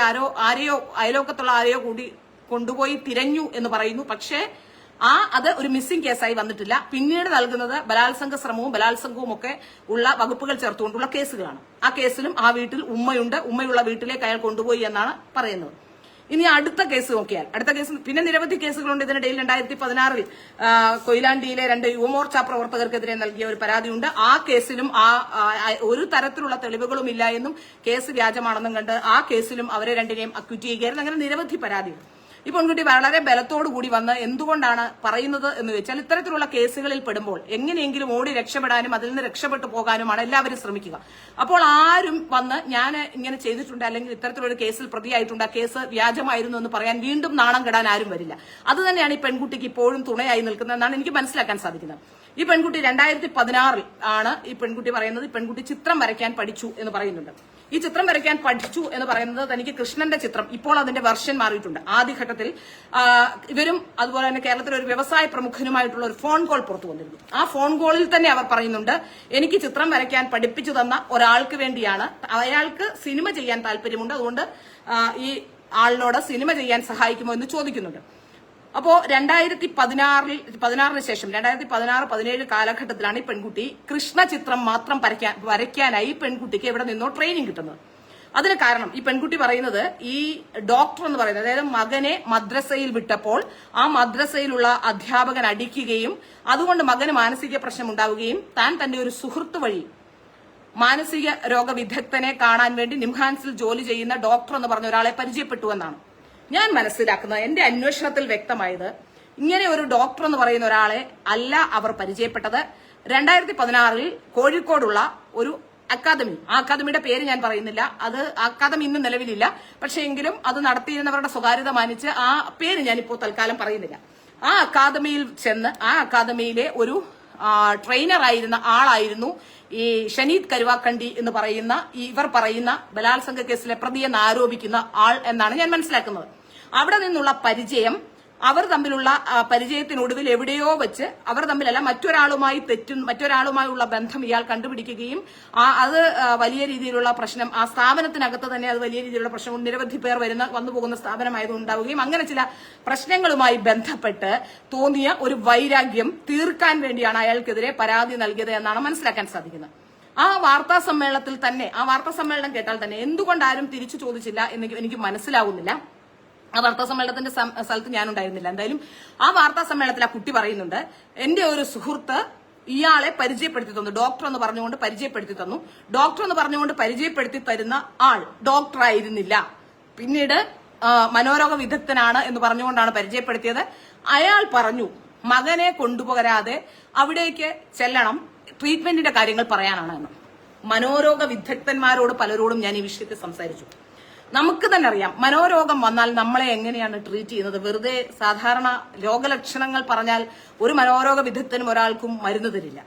അയലോക്കത്തുള്ള ആരെയോ കൂടി കൊണ്ടുപോയി തിരഞ്ഞു എന്ന് പറയുന്നു. പക്ഷേ അത് ഒരു മിസ്സിംഗ് കേസായി വന്നിട്ടില്ല. പിന്നീട് നൽകുന്നത് ബലാത്സംഗ ശ്രമവും ബലാത്സംഗവും ഒക്കെ ഉള്ള വകുപ്പുകൾ ചേർത്തുകൊണ്ടുള്ള കേസുകളാണ്. ആ കേസിലും ആ വീട്ടിൽ ഉമ്മയുള്ള വീട്ടിലേക്ക് അയാൾ കൊണ്ടുപോയി എന്നാണ് പറയുന്നത്. ഇനി അടുത്ത കേസ് നോക്കിയാൽ, പിന്നെ നിരവധി കേസുകളുണ്ട്. ഇതിനിടയിൽ 2016 കൊയിലാണ്ടിയിലെ 2 യുവമോർച്ച പ്രവർത്തകർക്കെതിരെ നൽകിയ ഒരു പരാതിയുണ്ട്. ആ കേസിലും ഒരു തരത്തിലുള്ള തെളിവുകളും ഇല്ല എന്നും കേസ് വ്യാജമാണെന്നും കണ്ട് ആ കേസിലും അവരെ രണ്ടിനെയും അക്യൂറ്റ് ചെയ്യുകയായിരുന്നു. അങ്ങനെ നിരവധി പരാതികൾ. ഈ പെൺകുട്ടി വളരെ ബലത്തോടു കൂടി വന്ന് എന്തുകൊണ്ടാണ് പറയുന്നത് എന്ന് വെച്ചാൽ, ഇത്തരത്തിലുള്ള കേസുകളിൽ പെടുമ്പോൾ എങ്ങനെയെങ്കിലും ഓടി രക്ഷപ്പെടാനും അതിൽ നിന്ന് രക്ഷപ്പെട്ടു പോകാനുമാണ് എല്ലാവരും ശ്രമിക്കുക. അപ്പോൾ ആരും വന്ന് ഞാൻ ഇങ്ങനെ ചെയ്തിട്ടുണ്ട്, അല്ലെങ്കിൽ ഇത്തരത്തിലൊരു കേസിൽ പ്രതിയായിട്ടുണ്ട്, ആ കേസ് വ്യാജമായിരുന്നു എന്ന് പറയാൻ വീണ്ടും നാണം കെടാൻ ആരും വരില്ല. അത് തന്നെയാണ് ഈ പെൺകുട്ടിക്ക് ഇപ്പോഴും തുണയായി നിൽക്കുന്നതെന്നാണ് എനിക്ക് മനസ്സിലാക്കാൻ സാധിക്കുന്നത്. ഈ പെൺകുട്ടി 2016 ആണ് ഈ പെൺകുട്ടി പറയുന്നത്, ഈ പെൺകുട്ടി ചിത്രം വരയ്ക്കാൻ പഠിച്ചു എന്ന് പറയുന്നുണ്ട്. ഈ ചിത്രം വരയ്ക്കാൻ പഠിച്ചു എന്ന് പറയുന്നത് തനിക്ക് കൃഷ്ണന്റെ ചിത്രം, ഇപ്പോൾ അതിന്റെ വെർഷൻ മാറിയിട്ടുണ്ട്. ആദ്യഘട്ടത്തിൽ ഇവരും അതുപോലെ തന്നെ കേരളത്തിലെ ഒരു വ്യവസായ പ്രമുഖനുമായിട്ടുള്ള ഒരു ഫോൺ കോൾ പുറത്തു വന്നിരുന്നു. ആ ഫോൺ കോളിൽ തന്നെ അവർ പറയുന്നുണ്ട്, എനിക്ക് ചിത്രം വരയ്ക്കാൻ പഠിപ്പിച്ചു തന്ന ഒരാൾക്ക് വേണ്ടിയാണ്, അയാൾക്ക് സിനിമ ചെയ്യാൻ താല്പര്യമുണ്ട്, അതുകൊണ്ട് ഈ ആളിനോട് സിനിമ ചെയ്യാൻ സഹായിക്കുമോ എന്ന് ചോദിക്കുന്നുണ്ട്. അപ്പോ 2016 ശേഷം 2016-17 കാലഘട്ടത്തിലാണ് ഈ പെൺകുട്ടി കൃഷ്ണ ചിത്രം മാത്രം വരയ്ക്കാനായി പെൺകുട്ടിക്ക് എവിടെ നിന്നോ ട്രെയിനിങ് കിട്ടുന്നത്. അതിന് കാരണം ഈ പെൺകുട്ടി പറയുന്നത്, ഈ ഡോക്ടർ എന്ന് പറയുന്നത്, അതായത് മകനെ മദ്രസയിൽ വിട്ടപ്പോൾ ആ മദ്രസയിലുള്ള അധ്യാപകൻ അടിക്കുകയും അതുകൊണ്ട് മകന് മാനസിക പ്രശ്നം ഉണ്ടാവുകയും താൻ തന്റെ ഒരു സുഹൃത്ത് വഴി മാനസിക രോഗ വിദഗ്ധനെ കാണാൻ വേണ്ടി നിംഹാൻസിൽ ജോലി ചെയ്യുന്ന ഡോക്ടർ എന്ന് പറഞ്ഞ ഒരാളെ പരിചയപ്പെട്ടു എന്നാണ് ഞാൻ മനസ്സിലാക്കുന്നത്. എന്റെ അന്വേഷണത്തിൽ വ്യക്തമായത്, ഇങ്ങനെ ഒരു ഡോക്ടർ എന്ന് പറയുന്ന ഒരാളെ അല്ല അവർ പരിചയപ്പെട്ടത്. 2016 കോഴിക്കോടുള്ള ഒരു അക്കാദമി, ആ അക്കാദമിയുടെ പേര് ഞാൻ പറയുന്നില്ല, അത് അക്കാദമി ഇന്ന് നിലവിലില്ല. പക്ഷേ എങ്കിലും അത് നടത്തിയിരുന്നവരുടെ സ്വകാര്യത മാനിച്ച് ആ പേര് ഞാനിപ്പോ തൽക്കാലം പറയുന്നില്ല. ആ അക്കാദമിയിൽ ചെന്ന് ആ അക്കാദമിയിലെ ഒരു ട്രെയിനർ ആയിരുന്ന ആളായിരുന്നു ഈ ഷനീദ് കരുവാക്കണ്ടി എന്ന് പറയുന്ന ഇവർ പറയുന്ന ബലാത്സംഗ കേസിലെ പ്രതിയെന്ന് ആരോപിക്കുന്ന ആൾ എന്നാണ് ഞാൻ മനസ്സിലാക്കുന്നത്. അവിടെ നിന്നുള്ള പരിചയം, അവർ തമ്മിലുള്ള പരിചയത്തിനൊടുവിൽ എവിടെയോ വെച്ച് അവർ തമ്മിലല്ല മറ്റൊരാളുമായുള്ള ബന്ധം ഇയാൾ കണ്ടുപിടിക്കുകയും അത് വലിയ രീതിയിലുള്ള പ്രശ്നം, ആ സ്ഥാപനത്തിനകത്ത് തന്നെ അത് വലിയ രീതിയിലുള്ള പ്രശ്നം, നിരവധി പേർ വന്നു പോകുന്ന സ്ഥാപനമായതുണ്ടാവുകയും അങ്ങനെ ചില പ്രശ്നങ്ങളുമായി ബന്ധപ്പെട്ട് തോന്നിയ ഒരു വൈരാഗ്യം തീർക്കാൻ വേണ്ടിയാണ് അയാൾക്കെതിരെ പരാതി നൽകിയത് എന്നാണ് മനസ്സിലാക്കാൻ സാധിക്കുന്നത്. ആ വാർത്താ സമ്മേളനം കേട്ടാൽ തന്നെ എന്തുകൊണ്ട് ആരും തിരിച്ചു ചോദിച്ചില്ല എന്ന് എനിക്ക് മനസ്സിലാവുന്നില്ല. ആ വാർത്താ സമ്മേളനത്തിന്റെ സ്ഥലത്ത് ഞാനുണ്ടായിരുന്നില്ല. എന്തായാലും ആ വാർത്താ സമ്മേളനത്തിൽ ആ കുട്ടി പറയുന്നുണ്ട്, എന്റെ ഒരു സുഹൃത്ത് ഇയാളെ പരിചയപ്പെടുത്തി തന്നു, ഡോക്ടർ എന്ന് പറഞ്ഞുകൊണ്ട് പരിചയപ്പെടുത്തി തന്നു. ഡോക്ടർ എന്ന് പറഞ്ഞുകൊണ്ട് പരിചയപ്പെടുത്തി തരുന്ന ആൾ ഡോക്ടർ ആയിരുന്നില്ല, പിന്നീട് മനോരോഗ വിദഗ്ധനാണ് എന്ന് പറഞ്ഞുകൊണ്ടാണ് പരിചയപ്പെടുത്തിയത്. അയാൾ പറഞ്ഞു മകനെ കൊണ്ടുപോകാതെ അവിടേക്ക് ചെല്ലണം, ട്രീറ്റ്മെന്റിന്റെ കാര്യങ്ങൾ പറയാനാണ് എന്ന്. മനോരോഗ വിദഗ്ധന്മാരോട് പലരോടും ഞാൻ ഈ വിഷയത്തിൽ സംസാരിച്ചു. നമുക്ക് തന്നെ അറിയാം മനോരോഗം വന്നാൽ നമ്മളെ എങ്ങനെയാണ് ട്രീറ്റ് ചെയ്യുന്നത്. വെറുതെ സാധാരണ രോഗലക്ഷണങ്ങൾ പറഞ്ഞാൽ ഒരു മനോരോഗ വിദഗ്ധനും ഒരാൾക്കും മരുന്ന് തരില്ല.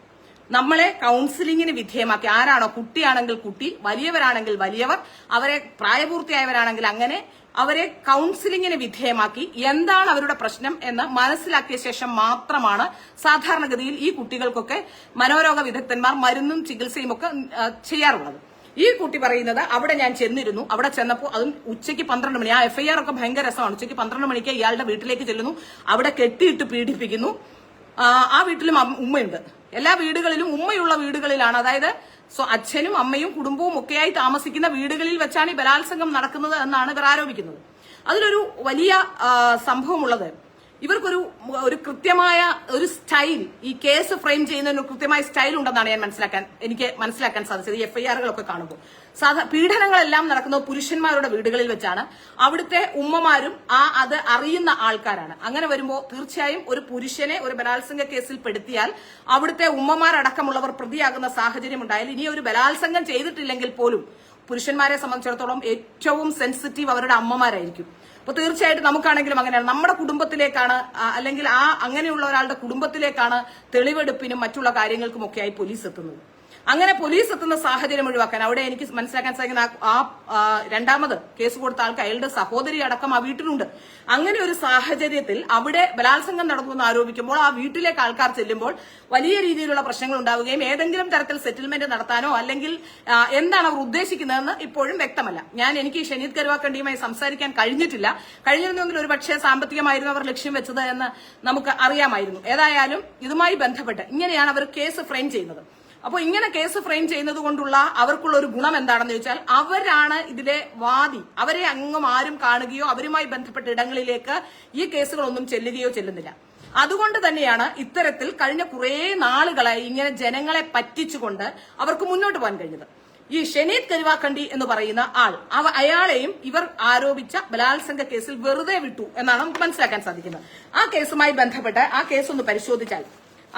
നമ്മളെ കൗൺസിലിങ്ങിന് വിധേയമാക്കി, ആരാണോ, കുട്ടിയാണെങ്കിൽ കുട്ടി, വലിയവരാണെങ്കിൽ വലിയവർ, അവരെ പ്രായപൂർത്തിയായവരാണെങ്കിൽ അങ്ങനെ അവരെ കൗൺസിലിങ്ങിന് വിധേയമാക്കി എന്താണ് അവരുടെ പ്രശ്നം എന്ന് മനസ്സിലാക്കിയ ശേഷം മാത്രമാണ് സാധാരണഗതിയിൽ ഈ കുട്ടികൾക്കൊക്കെ മനോരോഗ വിദഗ്ധന്മാർ മരുന്നും ചികിത്സയും ഒക്കെ ചെയ്യാറുള്ളത്. ഈ കുട്ടി പറയുന്നത് അവിടെ ഞാൻ ചെന്നിരുന്നു, അവിടെ ചെന്നപ്പോൾ അതും ഉച്ചയ്ക്ക് 12 മണി, ആ FIR ഒക്കെ ഭയങ്കര രസമാണ്. ഉച്ചയ്ക്ക് 12 മണിക്ക് ഇയാളുടെ വീട്ടിലേക്ക് ചെല്ലുന്നു, അവിടെ കെട്ടിയിട്ട് പീഡിപ്പിക്കുന്നു. ആ വീട്ടിലും ഉമ്മയുണ്ട്. എല്ലാ വീടുകളിലും ഉമ്മയുള്ള വീടുകളിലാണ്, അതായത് അച്ഛനും അമ്മയും കുടുംബവും ഒക്കെയായി താമസിക്കുന്ന വീടുകളിൽ വെച്ചാണ് ഈ ബലാത്സംഗം നടക്കുന്നത് എന്നാണ് ഇവർ ആരോപിക്കുന്നത്. അതിലൊരു വലിയ സംഭവമുള്ളത്, ഇവർക്കൊരു കൃത്യമായ ഒരു സ്റ്റൈൽ, ഈ കേസ് ഫ്രെയിം ചെയ്യുന്നതിന് കൃത്യമായ സ്റ്റൈൽ ഉണ്ടെന്നാണ് എനിക്ക് മനസ്സിലാക്കാൻ സാധിച്ചത്. ഈ FIR-കളൊക്കെ കാണുമ്പോൾ പീഡനങ്ങളെല്ലാം നടക്കുന്നത് പുരുഷന്മാരുടെ വീടുകളിൽ വെച്ചാണ്. അവിടുത്തെ ഉമ്മമാരും അത് അറിയുന്ന ആൾക്കാരാണ്. അങ്ങനെ വരുമ്പോൾ തീർച്ചയായും ഒരു പുരുഷനെ ഒരു ബലാത്സംഗ കേസിൽ പെടുത്തിയാൽ അവിടുത്തെ ഉമ്മമാരടക്കമുള്ളവർ പ്രതിയാകുന്ന സാഹചര്യം ഉണ്ടായാൽ ഇനി ഒരു ബലാത്സംഗം ചെയ്തിട്ടില്ലെങ്കിൽ പോലും പുരുഷന്മാരെ സംബന്ധിച്ചിടത്തോളം ഏറ്റവും സെൻസിറ്റീവ് അവരുടെ അമ്മമാരായിരിക്കും. അപ്പൊ തീർച്ചയായിട്ടും നമുക്കാണെങ്കിലും അങ്ങനെയാണ്. നമ്മുടെ കുടുംബത്തിലേക്കാണ്, അല്ലെങ്കിൽ അങ്ങനെയുള്ള ഒരാളുടെ കുടുംബത്തിലേക്കാണ് തെളിവെടുപ്പിനും മറ്റുള്ള കാര്യങ്ങൾക്കുമൊക്കെയായി പോലീസ് എത്തുന്നത്. അങ്ങനെ പോലീസ് എത്തുന്ന സാഹചര്യം ഒഴിവാക്കാൻ അവിടെ എനിക്ക് മനസ്സിലാക്കാൻ സാധിക്കുന്ന രണ്ടാമത് കേസ് കൊടുത്ത ആൾക്ക് അയാളുടെ സഹോദരി അടക്കം ആ വീട്ടിലുണ്ട്. അങ്ങനെ ഒരു സാഹചര്യത്തിൽ അവിടെ ബലാത്സംഗം നടത്തുമെന്ന് ആരോപിക്കുമ്പോൾ ആ വീട്ടിലേക്ക് ആൾക്കാർ ചെല്ലുമ്പോൾ വലിയ രീതിയിലുള്ള പ്രശ്നങ്ങൾ ഉണ്ടാവുകയും ഏതെങ്കിലും തരത്തിൽ സെറ്റിൽമെന്റ് നടത്താനോ അല്ലെങ്കിൽ എന്താണ് അവർ ഉദ്ദേശിക്കുന്നതെന്ന് ഇപ്പോഴും വ്യക്തമല്ല. എനിക്ക് ഷനീദ് കരുവാക്കണ്ടിയുമായി സംസാരിക്കാൻ കഴിഞ്ഞിരുന്നെങ്കിൽ ഒരു പക്ഷേ സാമ്പത്തികമായിരുന്നു അവർ ലക്ഷ്യം വെച്ചത് എന്ന് നമുക്ക് അറിയാമായിരുന്നു. ഏതായാലും ഇതുമായി ബന്ധപ്പെട്ട് ഇങ്ങനെയാണ് അവർ കേസ് ഫ്രെയിം ചെയ്യുന്നത്. അപ്പോൾ ഇങ്ങനെ കേസ് ഫ്രെയിം ചെയ്യുന്നത് കൊണ്ടുള്ള അവർക്കുള്ള ഒരു ഗുണം എന്താണെന്ന് ചോദിച്ചാൽ അവരാണ് ഇതിലെ വാദി. അവരെ അങ്ങും ആരും കാണുകയോ അവരുമായി ബന്ധപ്പെട്ട ഇടങ്ങളിലേക്ക് ഈ കേസുകളൊന്നും ചെല്ലുന്നില്ല. അതുകൊണ്ട് തന്നെയാണ് ഇത്തരത്തിൽ കഴിഞ്ഞ കുറേ നാളുകളായി ഇങ്ങനെ ജനങ്ങളെ പറ്റിച്ചുകൊണ്ട് അവർക്ക് മുന്നോട്ട് പോകാൻ കഴിഞ്ഞത്. ഈ ഷനീദ് കരുവാക്കണ്ടി എന്ന് പറയുന്ന ആൾ, അയാളെയും ഇവർ ആരോപിച്ച ബലാത്സംഗ കേസിൽ വെറുതെ വിട്ടു എന്നാണ് നമുക്ക് മനസ്സിലാക്കാൻ സാധിക്കുന്നത്. ആ കേസുമായി ബന്ധപ്പെട്ട് ആ കേസ് ഒന്ന് പരിശോധിച്ചാൽ,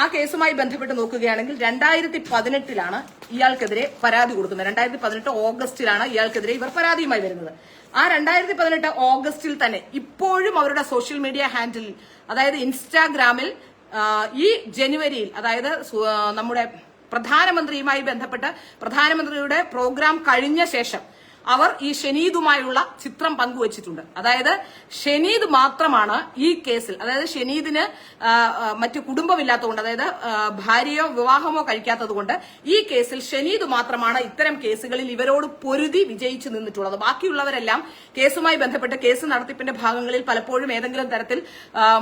ആ കേസുമായി ബന്ധപ്പെട്ട് നോക്കുകയാണെങ്കിൽ 2018 ഇയാൾക്കെതിരെ പരാതി കൊടുക്കുന്നത്. 2018 ഓഗസ്റ്റിലാണ് ഇയാൾക്കെതിരെ ഇവർ പരാതിയുമായി വരുന്നത്. ആ 2018 ഓഗസ്റ്റിൽ തന്നെ ഇപ്പോഴും അവരുടെ സോഷ്യൽ മീഡിയ ഹാൻഡിലിൽ, അതായത് ഇൻസ്റ്റാഗ്രാമിൽ ഈ ജനുവരിയിൽ, അതായത് നമ്മുടെ പ്രധാനമന്ത്രിയുമായി ബന്ധപ്പെട്ട് പ്രധാനമന്ത്രിയുടെ പ്രോഗ്രാം കഴിഞ്ഞ ശേഷം അവർ ഈ ഷനീദുമായുള്ള ചിത്രം പങ്കുവച്ചിട്ടുണ്ട്. അതായത് ഷനീദ് മാത്രമാണ് ഈ കേസിൽ, അതായത് ഷനീദിന് മറ്റു കുടുംബമില്ലാത്തതുകൊണ്ട്, അതായത് ഭാര്യയോ വിവാഹമോ കഴിക്കാത്തത് കൊണ്ട് ഈ കേസിൽ ഷനീദ് മാത്രമാണ് ഇത്തരം കേസുകളിൽ ഇവരോട് പൊരുതി വിജയിച്ചു നിന്നിട്ടുള്ളത്. ബാക്കിയുള്ളവരെല്ലാം കേസുമായി ബന്ധപ്പെട്ട് കേസ് നടത്തിപ്പിന്റെ ഭാഗങ്ങളിൽ പലപ്പോഴും ഏതെങ്കിലും തരത്തിൽ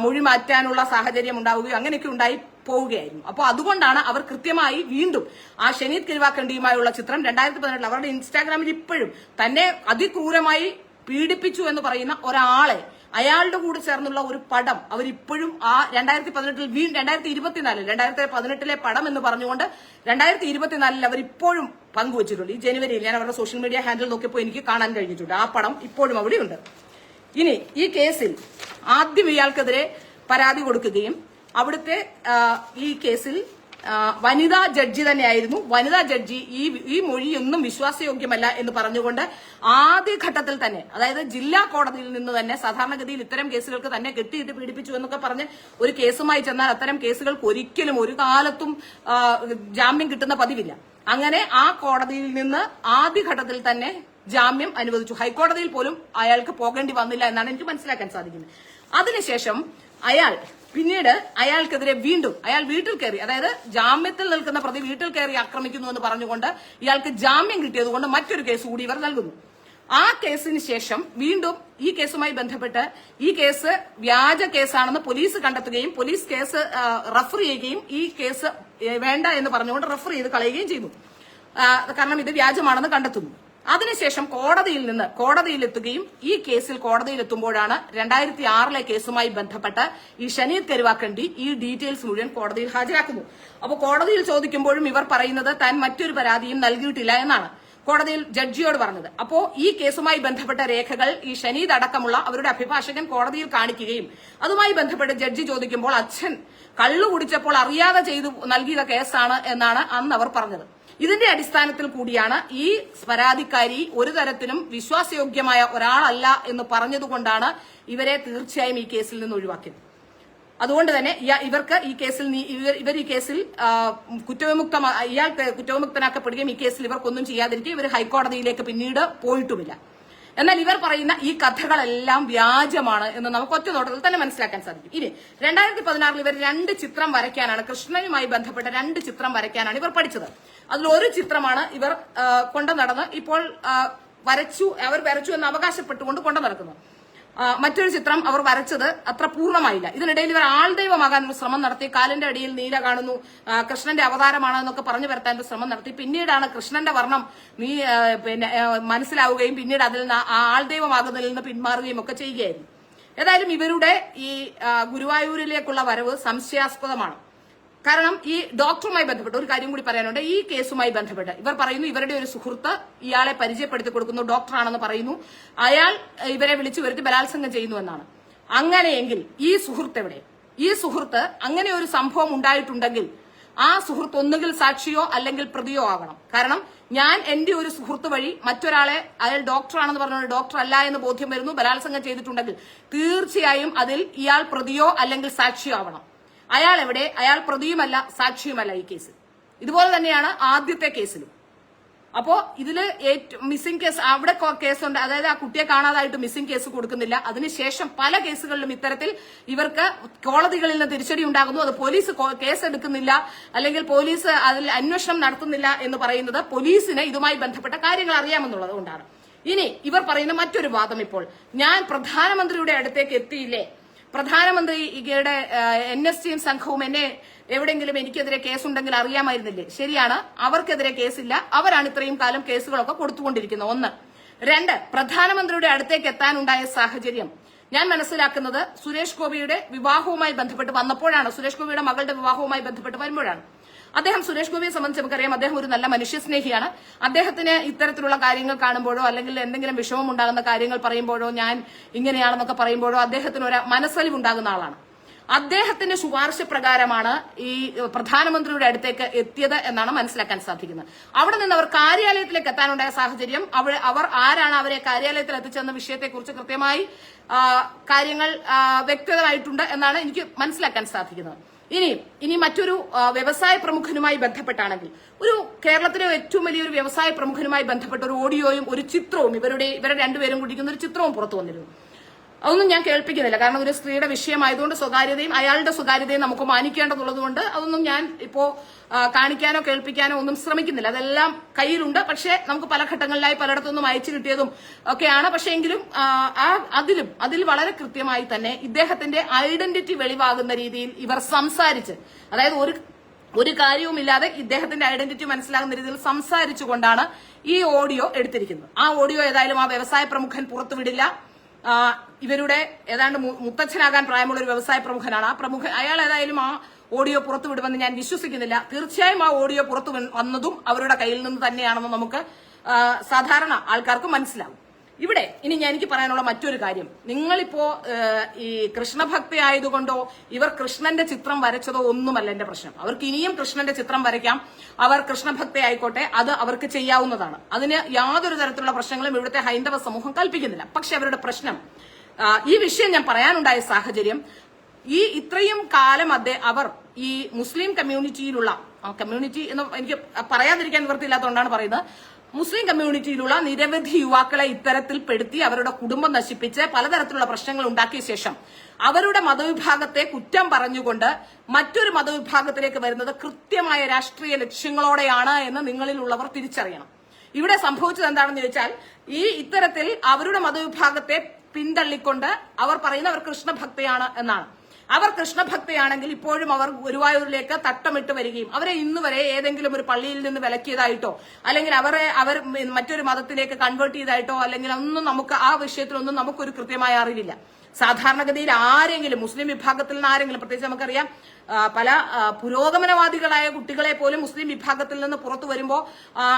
മൊഴി മാറ്റാനുള്ള സാഹചര്യം ഉണ്ടാവുകയോ അങ്ങനെയൊക്കെ ഉണ്ടായി പോവുകയായിരുന്നു. അപ്പോൾ അതുകൊണ്ടാണ് അവർ കൃത്യമായി വീണ്ടും ആ ഷനീദ് കരുവാക്കണ്ടിയുമായുള്ള ചിത്രം 2018 അവരുടെ ഇൻസ്റ്റാഗ്രാമിൽ ഇപ്പോഴും തന്നെ അതിക്രൂരമായി പീഡിപ്പിച്ചു എന്ന് പറയുന്ന ഒരാളെ, അയാളുടെ കൂടെ ചേർന്നുള്ള ഒരു പടം അവരിപ്പോഴും ആ 2018 2018 പടം എന്ന് പറഞ്ഞുകൊണ്ട് 2024 അവരിപ്പോഴും പങ്കുവച്ചിട്ടുണ്ട്. ഈ ജനുവരിയിൽ ഞാൻ അവരുടെ സോഷ്യൽ മീഡിയ ഹാൻഡിൽ നോക്കിയപ്പോൾ എനിക്ക് കാണാൻ കഴിഞ്ഞിട്ടുണ്ട്. ആ പടം ഇപ്പോഴും അവിടെയുണ്ട്. ഇനി ഈ കേസിൽ ആദ്യം ഇയാൾക്കെതിരെ പരാതി കൊടുക്കുകയും അവിടുത്തെ ഈ കേസിൽ വനിതാ ജഡ്ജി തന്നെയായിരുന്നു. വനിതാ ജഡ്ജി ഈ മൊഴിയൊന്നും വിശ്വാസയോഗ്യമല്ല എന്ന് പറഞ്ഞുകൊണ്ട് ആദ്യഘട്ടത്തിൽ തന്നെ, അതായത് ജില്ലാ കോടതിയിൽ നിന്ന് തന്നെ, സാധാരണഗതിയിൽ ഇത്തരം കേസുകൾക്ക് തന്നെ കെട്ടിയിട്ട് പീഡിപ്പിച്ചു എന്നൊക്കെ പറഞ്ഞ് ഒരു കേസുമായി ചെന്നാൽ അത്തരം കേസുകൾക്ക് ഒരിക്കലും ഒരു കാലത്തും ജാമ്യം കിട്ടുന്ന പതിവില്ല. അങ്ങനെ ആ കോടതിയിൽ നിന്ന് ആദ്യഘട്ടത്തിൽ തന്നെ ജാമ്യം അനുവദിച്ചു. ഹൈക്കോടതിയിൽ പോലും അയാൾക്ക് പോകേണ്ടി വന്നില്ല എന്നാണ് എനിക്ക് മനസ്സിലാക്കാൻ സാധിക്കുന്നത്. അതിനുശേഷം പിന്നീട് അയാൾക്കെതിരെ വീണ്ടും അയാൾ വീട്ടിൽ കയറി, അതായത് ജാമ്യത്തിൽ നിൽക്കുന്ന പ്രതി വീട്ടിൽ കയറി ആക്രമിക്കുന്നു എന്ന് പറഞ്ഞുകൊണ്ട് ഇയാൾക്ക് ജാമ്യം കിട്ടിയതുകൊണ്ട് മറ്റൊരു കേസ് കൂടി ഇവർ നൽകുന്നു. ആ കേസിന് ശേഷം വീണ്ടും ഈ കേസുമായി ബന്ധപ്പെട്ട് ഈ കേസ് വ്യാജ കേസാണെന്ന് പോലീസ് കണ്ടെത്തുകയും പോലീസ് കേസ് റഫർ ചെയ്യുകയും ഈ കേസ് വേണ്ട എന്ന് പറഞ്ഞുകൊണ്ട് റഫർ ചെയ്ത് കളയുകയും ചെയ്തു. കാരണം ഇത് വ്യാജമാണെന്ന് കണ്ടെത്തുന്നു. അതിനുശേഷം കോടതിയിലെത്തുകയും ഈ കേസിൽ കോടതിയിലെത്തുമ്പോഴാണ് 2006 കേസുമായി ബന്ധപ്പെട്ട് ഈ ഷനീദ് കരുവാക്കണ്ടി ഈ ഡീറ്റെയിൽസ് മുഴുവൻ കോടതിയിൽ ഹാജരാക്കുന്നു. അപ്പോൾ കോടതിയിൽ ചോദിക്കുമ്പോഴും ഇവർ പറയുന്നത് താൻ മറ്റൊരു പരാതിയും നൽകിയിട്ടില്ല എന്നാണ് കോടതിയിൽ ജഡ്ജിയോട് പറഞ്ഞത്. അപ്പോ ഈ കേസുമായി ബന്ധപ്പെട്ട രേഖകൾ ഈ ഷനീദ് അടക്കമുള്ള അവരുടെ അഭിഭാഷകൻ കോടതിയിൽ കാണിക്കുകയും അതുമായി ബന്ധപ്പെട്ട് ജഡ്ജി ചോദിക്കുമ്പോൾ അച്ഛൻ കള്ളു കുടിച്ചപ്പോൾ അറിയാതെ ചെയ്തു നൽകിയ കേസാണ് എന്നാണ് അന്ന് അവർ പറഞ്ഞത്. ഇതിന്റെ അടിസ്ഥാനത്തിൽ കൂടിയാണ് ഈ പരാതിക്കാരി ഒരു തരത്തിലും വിശ്വാസയോഗ്യമായ ഒരാളല്ല എന്ന് പറഞ്ഞതുകൊണ്ടാണ് ഇവരെ തീർച്ചയായും ഈ കേസിൽ നിന്ന് ഒഴിവാക്കിയത്. അതുകൊണ്ട് തന്നെ ഇവർക്ക് ഈ കേസിൽ ഇവർ ഈ കേസിൽ ഇയാൾക്ക് കുറ്റവിമുക്തനാക്കപ്പെടുകയും ഈ കേസിൽ ഇവർക്കൊന്നും ചെയ്യാതിരിക്കും ഇവർ ഹൈക്കോടതിയിലേക്ക് പിന്നീട് പോയിട്ടുമില്ല. എന്നാൽ ഇവർ പറയുന്ന ഈ കഥകളെല്ലാം വ്യാജമാണ് എന്ന് നമുക്ക് ഒറ്റ നോട്ടത്തിൽ തന്നെ മനസ്സിലാക്കാൻ സാധിക്കും. ഇനി 2016 ഇവർ 2 ചിത്രം വരയ്ക്കാനാണ്, കൃഷ്ണനുമായി ബന്ധപ്പെട്ട 2 ചിത്രം വരയ്ക്കാനാണ് ഇവർ പഠിച്ചത്. അതിലൊരു ചിത്രമാണ് ഇവർ കൊണ്ടു നടന്ന് ഇപ്പോൾ അവർ വരച്ചു എന്ന് അവകാശപ്പെട്ടുകൊണ്ട് കൊണ്ടു നടക്കുന്നത്. മറ്റൊരു ചിത്രം അവർ വരച്ചത് അത്ര പൂർണ്ണമായില്ല. ഇതിനിടയിൽ ഇവർ ആൾദൈവമാകാൻ ശ്രമം നടത്തി. കാലിന്റെ അടിയിൽ നീല കാണുന്നു, കൃഷ്ണന്റെ അവതാരമാണ് എന്നൊക്കെ പറഞ്ഞു വരുത്താൻ ശ്രമം നടത്തി. പിന്നീടാണ് കൃഷ്ണന്റെ വർണ്ണം മനസ്സിലാവുകയും പിന്നീട് അതിൽ നിന്ന് ആൾദൈവമാകുന്നതിൽ നിന്ന് പിന്മാറുകയും ഒക്കെ ചെയ്യുകയായിരുന്നു. ഏതായാലും ഇവരുടെ ഈ ഗുരുവായൂരിലേക്കുള്ള വരവ് സംശയാസ്പദമാണ്. കാരണം ഈ ഡോക്ടറുമായി ബന്ധപ്പെട്ട് ഒരു കാര്യം കൂടി പറയാനുണ്ട്. ഈ കേസുമായി ബന്ധപ്പെട്ട് ഇവർ പറയുന്നു ഇവരുടെ ഒരു സുഹൃത്ത് ഇയാളെ പരിചയപ്പെടുത്തി കൊടുക്കുന്നു, ഡോക്ടറാണെന്ന് പറയുന്നു. അയാൾ ഇവരെ വിളിച്ചു വരുത്തി ബലാത്സംഗം ചെയ്യുന്നു എന്നാണ്. അങ്ങനെയെങ്കിൽ ഈ സുഹൃത്ത് എവിടെ? ഈ സുഹൃത്ത് അങ്ങനെ ഒരു സംഭവം ഉണ്ടായിട്ടുണ്ടെങ്കിൽ ആ സുഹൃത്ത് ഒന്നുകിൽ സാക്ഷിയോ അല്ലെങ്കിൽ പ്രതിയോ ആകണം. കാരണം ഞാൻ എന്റെ ഒരു സുഹൃത്ത് വഴി മറ്റൊരാളെ അയാൾ ഡോക്ടറാണെന്ന് പറഞ്ഞുകൊണ്ട് ഡോക്ടർ അല്ല എന്ന് ബോധ്യം വരുന്നു, ബലാത്സംഗം ചെയ്തിട്ടുണ്ടെങ്കിൽ തീർച്ചയായും അതിൽ ഇയാൾ പ്രതിയോ അല്ലെങ്കിൽ സാക്ഷിയോ ആവണം. അയാൾ എവിടെ? അയാൾ പ്രതിയുമല്ല സാക്ഷിയുമല്ല ഈ കേസിൽ. ഇതുപോലെ തന്നെയാണ് ആദ്യത്തെ കേസിലും. അപ്പോ ഇതില് മിസ്സിംഗ് കേസ് അവിടെ കേസുണ്ട്, അതായത് ആ കുട്ടിയെ കാണാതായിട്ട് മിസ്സിംഗ് കേസ് കൊടുക്കുന്നില്ല. അതിനുശേഷം പല കേസുകളിലും ഇത്തരത്തിൽ ഇവർക്ക് കോടതികളിൽ നിന്ന് തിരിച്ചടി ഉണ്ടാകുന്നു. അത് പോലീസ് കേസ് എടുക്കുന്നില്ല അല്ലെങ്കിൽ പോലീസ് അതിൽ അന്വേഷണം നടത്തുന്നില്ല എന്ന് പറയുന്നത് പോലീസിന് ഇതുമായി ബന്ധപ്പെട്ട കാര്യങ്ങൾ അറിയാമെന്നുള്ളത് കൊണ്ടാണ്. ഇനി ഇവർ പറയുന്ന മറ്റൊരു വാദം, ഇപ്പോൾ ഞാൻ പ്രധാനമന്ത്രിയുടെ അടുത്തേക്ക് എത്തിയില്ലേ, പ്രധാനമന്ത്രിയുടെ NSTയും സംഘവും എന്നെ എവിടെയെങ്കിലും എനിക്കെതിരെ കേസുണ്ടെങ്കിൽ അറിയാമായിരുന്നില്ലേ? ശരിയാണ്, അവർക്കെതിരെ കേസില്ല. അവരാണ് ഇത്രയും കാലം കേസുകളൊക്കെ കൊടുത്തുകൊണ്ടിരിക്കുന്നത്. 1. 2, പ്രധാനമന്ത്രിയുടെ അടുത്തേക്ക് എത്താനുണ്ടായ സാഹചര്യം ഞാൻ മനസ്സിലാക്കുന്നത് സുരേഷ് ഗോപിയുടെ വിവാഹവുമായി ബന്ധപ്പെട്ട് വന്നപ്പോഴാണ്, സുരേഷ് ഗോപിയുടെ മകളുടെ വിവാഹവുമായി ബന്ധപ്പെട്ട് വരുമ്പോഴാണ്. സുരേഷ് ഗോപിയെ സംബന്ധിച്ച് നമുക്കറിയാം, അദ്ദേഹം ഒരു നല്ല മനുഷ്യസ്നേഹിയാണ്. അദ്ദേഹത്തിന് ഇത്തരത്തിലുള്ള കാര്യങ്ങൾ കാണുമ്പോഴോ അല്ലെങ്കിൽ എന്തെങ്കിലും വിഷമം ഉണ്ടാകുന്ന കാര്യങ്ങൾ പറയുമ്പോഴോ ഞാൻ ഇങ്ങനെയാണെന്നൊക്കെ പറയുമ്പോഴോ അദ്ദേഹത്തിന് ഒരു മനസ്സലിവുണ്ടാകുന്ന ആളാണ്. അദ്ദേഹത്തിന്റെ ശുപാർശ പ്രകാരമാണ് ഈ പ്രധാനമന്ത്രിയുടെ അടുത്തേക്ക് എത്തിയത് എന്നാണ് മനസ്സിലാക്കാൻ സാധിക്കുന്നത്. അവിടെ നിന്ന് അവർ കാര്യാലയത്തിലേക്ക് എത്താനുണ്ടായ സാഹചര്യം, അവർ ആരാണ് അവരെ കാര്യാലയത്തിൽ എത്തിച്ചെന്ന വിഷയത്തെക്കുറിച്ച് കൃത്യമായി കാര്യങ്ങൾ വ്യക്തമായിട്ടുണ്ട് എന്നാണ് എനിക്ക് മനസ്സിലാക്കാൻ സാധിക്കുന്നത്. ഇനി മറ്റൊരു വ്യവസായ പ്രമുഖനുമായി ബന്ധപ്പെട്ടാണെങ്കിൽ, ഒരു കേരളത്തിലെ ഏറ്റവും വലിയൊരു വ്യവസായ പ്രമുഖനുമായി ബന്ധപ്പെട്ട ഒരു ഓഡിയോയും ഒരു ചിത്രവും ഇവരെ രണ്ടുപേരും കുടിക്കുന്ന ഒരു ചിത്രവും പുറത്തു വന്നിരുന്നു. അതൊന്നും ഞാൻ കേൾപ്പിക്കുന്നില്ല, കാരണം ഒരു സ്ത്രീയുടെ വിഷയമായതുകൊണ്ട് സ്വകാര്യതയും അയാളുടെ സ്വകാര്യതയും നമുക്ക് മാനിക്കേണ്ടതുള്ളതുകൊണ്ട് അതൊന്നും ഞാൻ ഇപ്പോ കാണിക്കാനോ കേൾപ്പിക്കാനോ ഒന്നും ശ്രമിക്കുന്നില്ല. അതെല്ലാം കയ്യിലുണ്ട്. പക്ഷേ നമുക്ക് പല ഘട്ടങ്ങളിലായി പലയിടത്തുനിന്നും അയച്ചു കിട്ടിയതും ഒക്കെയാണ്. പക്ഷേ എങ്കിലും അതിൽ വളരെ കൃത്യമായി തന്നെ ഇദ്ദേഹത്തിന്റെ ഐഡന്റിറ്റി വെളിവാകുന്ന രീതിയിൽ ഇവർ സംസാരിച്ച്, അതായത് ഒരു കാര്യവുമില്ലാതെ ഇദ്ദേഹത്തിന്റെ ഐഡന്റിറ്റി മനസ്സിലാകുന്ന രീതിയിൽ സംസാരിച്ചുകൊണ്ടാണ് ഈ ഓഡിയോ എടുത്തിരിക്കുന്നത്. ആ ഓഡിയോ ഏതായാലും ആ വ്യവസായ പ്രമുഖൻ പുറത്തുവിടില്ല. ഇവരുടെ ഏതാണ്ട് മുത്തച്ഛനാകാൻ പ്രായമുള്ള ഒരു വ്യവസായ പ്രമുഖനാണ്. അയാൾ ഏതായാലും ആ ഓഡിയോ പുറത്തുവിടുമെന്ന് ഞാൻ വിശ്വസിക്കുന്നില്ല. തീർച്ചയായും ആ ഓഡിയോ പുറത്തു വന്നതും അവരുടെ കയ്യിൽ നിന്ന് തന്നെയാണെന്ന് നമുക്ക് സാധാരണ ആൾക്കാർക്ക് മനസ്സിലാവും. ഇവിടെ ഇനി എനിക്ക് പറയാനുള്ള മറ്റൊരു കാര്യം, നിങ്ങളിപ്പോ ഈ കൃഷ്ണഭക്തി ആയതുകൊണ്ടോ ഇവർ കൃഷ്ണന്റെ ചിത്രം വരച്ചതോ ഒന്നുമല്ല എന്റെ പ്രശ്നം. അവർക്ക് ഇനിയും കൃഷ്ണന്റെ ചിത്രം വരയ്ക്കാം, അവർ കൃഷ്ണഭക്തി ആയിക്കോട്ടെ, അത് അവർക്ക് ചെയ്യാവുന്നതാണ്. അതിന് യാതൊരു തരത്തിലുള്ള പ്രശ്നങ്ങളും ഇവിടുത്തെ ഹൈന്ദവ സമൂഹം കൽപ്പിക്കുന്നില്ല. പക്ഷെ അവരുടെ പ്രശ്നം, ഈ വിഷയം ഞാൻ പറയാനുണ്ടായ സാഹചര്യം, ഈ ഇത്രയും കാലം അവർ ഈ മുസ്ലിം കമ്മ്യൂണിറ്റിയിലുള്ള, കമ്മ്യൂണിറ്റി എന്ന് എനിക്ക് പറയാതിരിക്കാൻ നിവൃത്തിയില്ലാത്തതുകൊണ്ടാണ് പറയുന്നത്, മുസ്ലിം കമ്മ്യൂണിറ്റിയിലുള്ള നിരവധി യുവാക്കളെ ഇത്തരത്തിൽ പെടുത്തി അവരുടെ കുടുംബം നശിപ്പിച്ച് പലതരത്തിലുള്ള പ്രശ്നങ്ങൾ ഉണ്ടാക്കിയ ശേഷം അവരുടെ മതവിഭാഗത്തെ കുറ്റം പറഞ്ഞുകൊണ്ട് മറ്റൊരു മതവിഭാഗത്തിലേക്ക് വരുന്നത് കൃത്യമായ രാഷ്ട്രീയ ലക്ഷ്യങ്ങളോടെയാണ് എന്ന് നിങ്ങളിലുള്ളവർ തിരിച്ചറിയണം. ഇവിടെ സംഭവിച്ചത് എന്താണെന്ന് ചോദിച്ചാൽ, ഈ ഇത്തരത്തിൽ അവരുടെ മതവിഭാഗത്തെ പിന്തള്ളിക്കൊണ്ട് അവർ പറയുന്നത് അവർ കൃഷ്ണഭക്തയാണ് എന്നാണ്. അവർ കൃഷ്ണഭക്തയാണെങ്കിൽ ഇപ്പോഴും അവർ ഗുരുവായൂരിലേക്ക് തട്ടമിട്ട് വരികയും അവരെ ഇന്നുവരെ ഏതെങ്കിലും ഒരു പള്ളിയിൽ നിന്ന് വിലക്കിയതായിട്ടോ അല്ലെങ്കിൽ അവർ മറ്റൊരു മതത്തിലേക്ക് കൺവേർട്ട് ചെയ്തായിട്ടോ അല്ലെങ്കിൽ ഒന്നും നമുക്ക് ആ വിഷയത്തിലൊന്നും നമുക്കൊരു കൃത്യമായ അറിവില്ല. സാധാരണഗതിയിൽ ആരെങ്കിലും മുസ്ലിം വിഭാഗത്തിൽ നിന്ന് ആരെങ്കിലും, പ്രത്യേകിച്ച് നമുക്കറിയാം പല പുരോഗമനവാദികളായ കുട്ടികളെ പോലും മുസ്ലിം വിഭാഗത്തിൽ നിന്ന് പുറത്തു വരുമ്പോൾ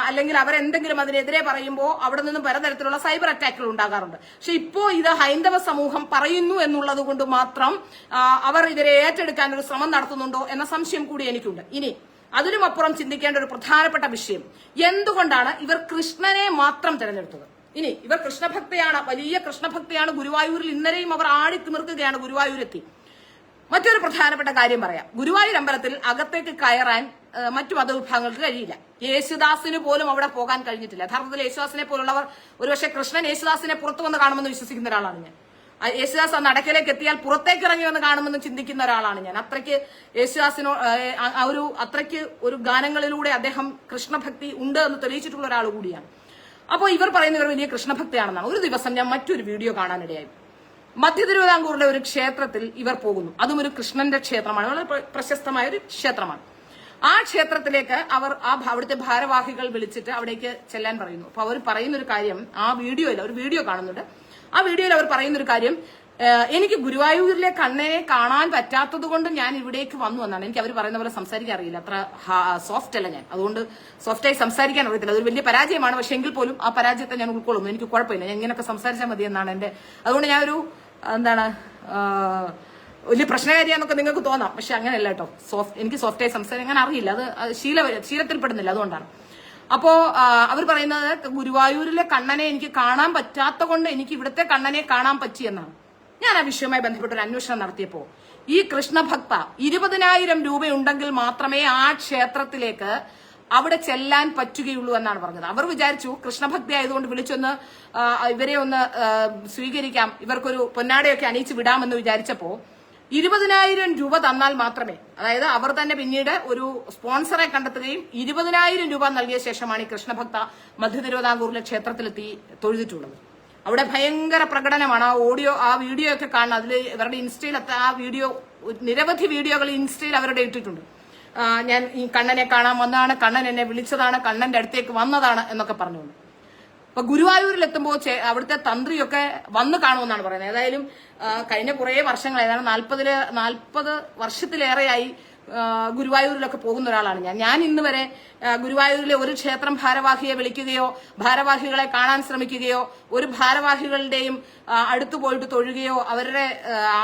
അല്ലെങ്കിൽ അവരെന്തെങ്കിലും അതിനെതിരെ പറയുമ്പോൾ അവിടെ നിന്നും പലതരത്തിലുള്ള സൈബർ അറ്റാക്കുകൾ ഉണ്ടാകാറുണ്ട്. പക്ഷെ ഇപ്പോ ഇത് ഹൈന്ദവ സമൂഹം പറയുന്നു എന്നുള്ളത് കൊണ്ട് മാത്രം അവർ ഇവരെ ഏറ്റെടുക്കാൻ ഒരു ശ്രമം നടത്തുന്നുണ്ടോ എന്ന സംശയം കൂടി എനിക്കുണ്ട്. ഇനി അതിനുമപ്പുറം ചിന്തിക്കേണ്ട ഒരു പ്രധാനപ്പെട്ട വിഷയം, എന്തുകൊണ്ടാണ് ഇവർ കൃഷ്ണനെ മാത്രം തിരഞ്ഞെടുത്തത്? ഇനി ഇവർ കൃഷ്ണഭക്തയാണ്, വലിയ കൃഷ്ണഭക്തിയാണ്. ഗുരുവായൂരിൽ ഇന്നലെയും അവർ ആടിത്തിമിർക്കുകയാണ് ഗുരുവായൂരെത്തി. മറ്റൊരു പ്രധാനപ്പെട്ട കാര്യം പറയാം, ഗുരുവായൂർ അമ്പലത്തിൽ അകത്തേക്ക് കയറാൻ മറ്റു മതവിഭാഗങ്ങൾക്ക് കഴിയില്ല. യേശുദാസിന് പോലും അവിടെ പോകാൻ കഴിഞ്ഞിട്ടില്ല. യഥാർത്ഥത്തിൽ യേശുദാസിനെ പോലുള്ളവർ ഒരുപക്ഷെ കൃഷ്ണൻ യേശുദാസിനെ പുറത്തു വന്ന് കാണുമെന്ന് വിശ്വസിക്കുന്ന ഒരാളാണ് ഞാൻ. യേശുദാസ് ആ നടക്കിലേക്ക് എത്തിയാൽ പുറത്തേക്ക് ഇറങ്ങി വന്ന് കാണുമെന്ന് ചിന്തിക്കുന്ന ഒരാളാണ് ഞാൻ. അത്രയ്ക്ക് യേശുദാസിനോ അത്രയ്ക്ക് ഒരു ഗാനങ്ങളിലൂടെ അദ്ദേഹം കൃഷ്ണഭക്തി ഉണ്ട് എന്ന് തെളിയിച്ചിട്ടുള്ള ഒരാൾ കൂടിയാണ്. അപ്പോൾ ഇവർ പറയുന്ന ഇവർ വലിയ കൃഷ്ണഭക്തിയാണെന്നാണ്. ഒരു ദിവസം ഞാൻ മറ്റൊരു വീഡിയോ കാണാനിടയായി. മധ്യ തിരുവിതാംകൂറിലെ ഒരു ക്ഷേത്രത്തിൽ ഇവർ പോകുന്നു. അതും ഒരു കൃഷ്ണന്റെ ക്ഷേത്രമാണ്, വളരെ പ്രശസ്തമായ ഒരു ക്ഷേത്രമാണ്. ആ ക്ഷേത്രത്തിലേക്ക് അവർ അവിടുത്തെ ഭാരവാഹികൾ വിളിച്ചിട്ട് അവിടേക്ക് ചെല്ലാൻ പറയുന്നു. അപ്പൊ അവർ പറയുന്നൊരു കാര്യം, ആ വീഡിയോയിൽ ഒരു വീഡിയോ കാണുന്നുണ്ട്, ആ വീഡിയോയിൽ അവർ പറയുന്നൊരു കാര്യം, എനിക്ക് ഗുരുവായൂരിലെ കണ്ണനെ കാണാൻ പറ്റാത്തത് കൊണ്ട് ഞാൻ ഇവിടേക്ക് വന്നു എന്നാണ്. എനിക്ക് അവർ പറയുന്ന പോലെ സംസാരിക്കാൻ അറിയില്ല, അത്ര സോഫ്റ്റ് അല്ല ഞാൻ, അതുകൊണ്ട് സോഫ്റ്റായി സംസാരിക്കാൻ അറിയത്തില്ല. അതൊരു വലിയ പരാജയമാണ്. പക്ഷെ എങ്കിൽ പോലും ആ പരാജയത്തെ ഞാൻ ഉൾക്കൊള്ളുന്നു, എനിക്ക് കുഴപ്പമില്ല, ഞാൻ ഇങ്ങനെയൊക്കെ സംസാരിച്ചാൽ മതി എന്നാണ് എന്റെ. അതുകൊണ്ട് ഞാനൊരു വലിയ പ്രശ്നകാരിയാന്നൊക്കെ നിങ്ങൾക്ക് തോന്നാം, പക്ഷെ അങ്ങനെയല്ല കേട്ടോ. എനിക്ക് സോഫ്റ്റായി സംസാരിക്കാൻ അറിയില്ല, അത് ശീലത്തിൽപ്പെടുന്നില്ല, അതുകൊണ്ടാണ്. അപ്പോ അവർ പറയുന്നത് ഗുരുവായൂരിലെ കണ്ണനെ എനിക്ക് കാണാൻ പറ്റാത്ത കൊണ്ട് എനിക്ക് ഇവിടുത്തെ കണ്ണനെ കാണാൻ പറ്റിയെന്നാണ്. ഞാൻ ആ വിഷയവുമായി ബന്ധപ്പെട്ട ഒരു അന്വേഷണം നടത്തിയപ്പോ ഈ കൃഷ്ണഭക്ത 20,000 രൂപയുണ്ടെങ്കിൽ മാത്രമേ ആ ക്ഷേത്രത്തിലേക്ക് അവിടെ ചെല്ലാൻ പറ്റുകയുള്ളൂ എന്നാണ് പറഞ്ഞത്. അവർ വിചാരിച്ചു കൃഷ്ണഭക്തി ആയതുകൊണ്ട് വിളിച്ചൊന്ന് ഇവരെ ഒന്ന് സ്വീകരിക്കാം, ഇവർക്കൊരു പൊന്നാടയൊക്കെ അണിയിച്ച് വിടാമെന്ന് വിചാരിച്ചപ്പോ 20,000 രൂപ തന്നാൽ മാത്രമേ, അതായത് അവർ തന്നെ പിന്നീട് ഒരു സ്പോൺസറെ കണ്ടെത്തുകയും 20,000 രൂപ നൽകിയ ശേഷമാണ് ഈ കൃഷ്ണഭക്ത മധ്യ തിരുവിതാംകൂറിലെ ക്ഷേത്രത്തിലെത്തി തൊഴുതിട്ടുള്ളത്. അവിടെ ഭയങ്കര പ്രകടനമാണ്. ആ വീഡിയോ ഒക്കെ കാണണം. അതിൽ ഇവരുടെ ഇൻസ്റ്റയിൽ ആ വീഡിയോ, നിരവധി വീഡിയോകൾ ഇൻസ്റ്റയിൽ അവരുടെ ഇട്ടിട്ടുണ്ട്. ഞാൻ ഈ കണ്ണനെ കാണാൻ വന്നതാണ്, കണ്ണൻ എന്നെ വിളിച്ചതാണ്, കണ്ണന്റെ അടുത്തേക്ക് വന്നതാണ് എന്നൊക്കെ പറഞ്ഞുകൊണ്ട്. അപ്പൊ ഗുരുവായൂരിലെത്തുമ്പോൾ അവിടുത്തെ തന്ത്രിയൊക്കെ വന്ന് കാണുമെന്നാണ് പറയുന്നത്. ഏതായാലും കഴിഞ്ഞ കുറെ വർഷങ്ങൾ, ഏതാണ്ട് 40 വർഷത്തിലേറെയായി ഗുരുവായൂരിലൊക്കെ പോകുന്ന ഒരാളാണ് ഞാൻ ഇന്ന് വരെ ഗുരുവായൂരിലെ ഒരു ക്ഷേത്രം ഭാരവാഹിയെ വിളിക്കുകയോ ഭാരവാഹികളെ കാണാൻ ശ്രമിക്കുകയോ ഒരു ഭാരവാഹികളുടെയും അടുത്തു പോയിട്ട് തൊഴുകയോ അവരുടെ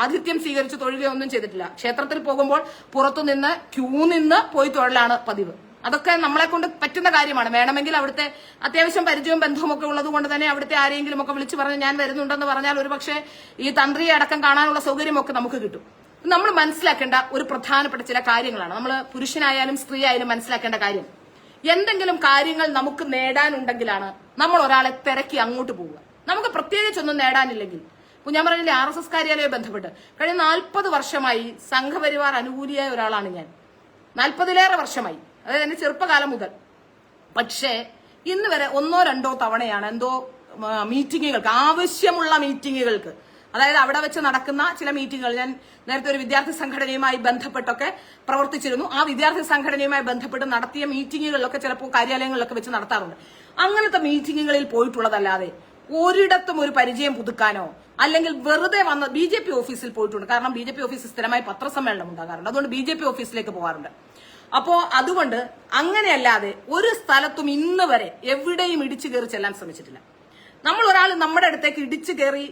ആതിഥ്യം സ്വീകരിച്ച് തൊഴുകയോ ഒന്നും ചെയ്തിട്ടില്ല. ക്ഷേത്രത്തിൽ പോകുമ്പോൾ പുറത്തുനിന്ന് ക്യൂ നിന്ന് പോയി തൊഴലാണ് പതിവ്. അതൊക്കെ നമ്മളെ കൊണ്ട് പറ്റുന്ന കാര്യമാണ്. വേണമെങ്കിൽ അവിടുത്തെ അത്യാവശ്യം പരിചയവും ബന്ധവും ഒക്കെ ഉള്ളത് കൊണ്ട് തന്നെ അവിടുത്തെ ആരെങ്കിലും ഒക്കെ വിളിച്ചു പറഞ്ഞ് ഞാൻ വരുന്നുണ്ടെന്ന് പറഞ്ഞാൽ ഒരുപക്ഷെ ഈ തന്ത്രിയെ അടക്കം കാണാനുള്ള സൗകര്യമൊക്കെ നമുക്ക് കിട്ടും. നമ്മൾ മനസ്സിലാക്കേണ്ട ഒരു പ്രധാനപ്പെട്ട ചില കാര്യങ്ങളാണ്. നമ്മൾ പുരുഷനായാലും സ്ത്രീ ആയാലും മനസ്സിലാക്കേണ്ട കാര്യം, എന്തെങ്കിലും കാര്യങ്ങൾ നമുക്ക് നേടാനുണ്ടെങ്കിലാണ് നമ്മൾ ഒരാളെ തിരക്കി അങ്ങോട്ട് പോവുക. നമുക്ക് പ്രത്യേകിച്ചൊന്നും നേടാനില്ലെങ്കിൽ, ഇപ്പൊ ഞാൻ പറഞ്ഞില്ലേ RSS കാര്യാലയവുമായി ബന്ധപ്പെട്ട് കഴിഞ്ഞ 40 വർഷമായി സംഘപരിവാർ അനുകൂലിയായ ഒരാളാണ് ഞാൻ. 40-ലേറെ വർഷമായി, അതായത് എന്റെ ചെറുപ്പകാലം മുതൽ. പക്ഷേ ഇന്ന് വരെ 1-2 തവണയാണ് എന്തോ മീറ്റിങ്ങുകൾക്ക്, ആവശ്യമുള്ള മീറ്റിങ്ങുകൾക്ക്, അതായത് അവിടെ വെച്ച് നടക്കുന്ന ചില മീറ്റിങ്ങുകൾ, ഞാൻ നേരത്തെ ഒരു വിദ്യാർത്ഥി സംഘടനയുമായി ബന്ധപ്പെട്ടൊക്കെ പ്രവർത്തിച്ചിരുന്നു. ആ വിദ്യാർത്ഥി സംഘടനയുമായി ബന്ധപ്പെട്ട് നടത്തിയ മീറ്റിങ്ങുകളിലൊക്കെ ചിലപ്പോൾ കാര്യാലയങ്ങളിലൊക്കെ വെച്ച് നടത്താറുണ്ട്. അങ്ങനത്തെ മീറ്റിങ്ങുകളിൽ പോയിട്ടുള്ളതല്ലാതെ ഒരിടത്തും ഒരു പരിചയം പുതുക്കാനോ അല്ലെങ്കിൽ വെറുതെ വന്ന BJP ഓഫീസിൽ പോയിട്ടുണ്ട്. കാരണം BJP ഓഫീസിൽ സ്ഥിരമായി പത്രസമ്മേളനം ഉണ്ടാകാറുണ്ട്, അതുകൊണ്ട് BJP ഓഫീസിലേക്ക് പോകാറുണ്ട്. അപ്പോ അതുകൊണ്ട് അങ്ങനെയല്ലാതെ ഒരു സ്ഥലത്തും ഇന്ന് വരെ എവിടെയും ഇടിച്ചു കയറി ചെല്ലാൻ ശ്രമിച്ചിട്ടില്ല. നമ്മൾ ഒരാൾ നമ്മുടെ അടുത്തേക്ക് ഇടിച്ചു കയറി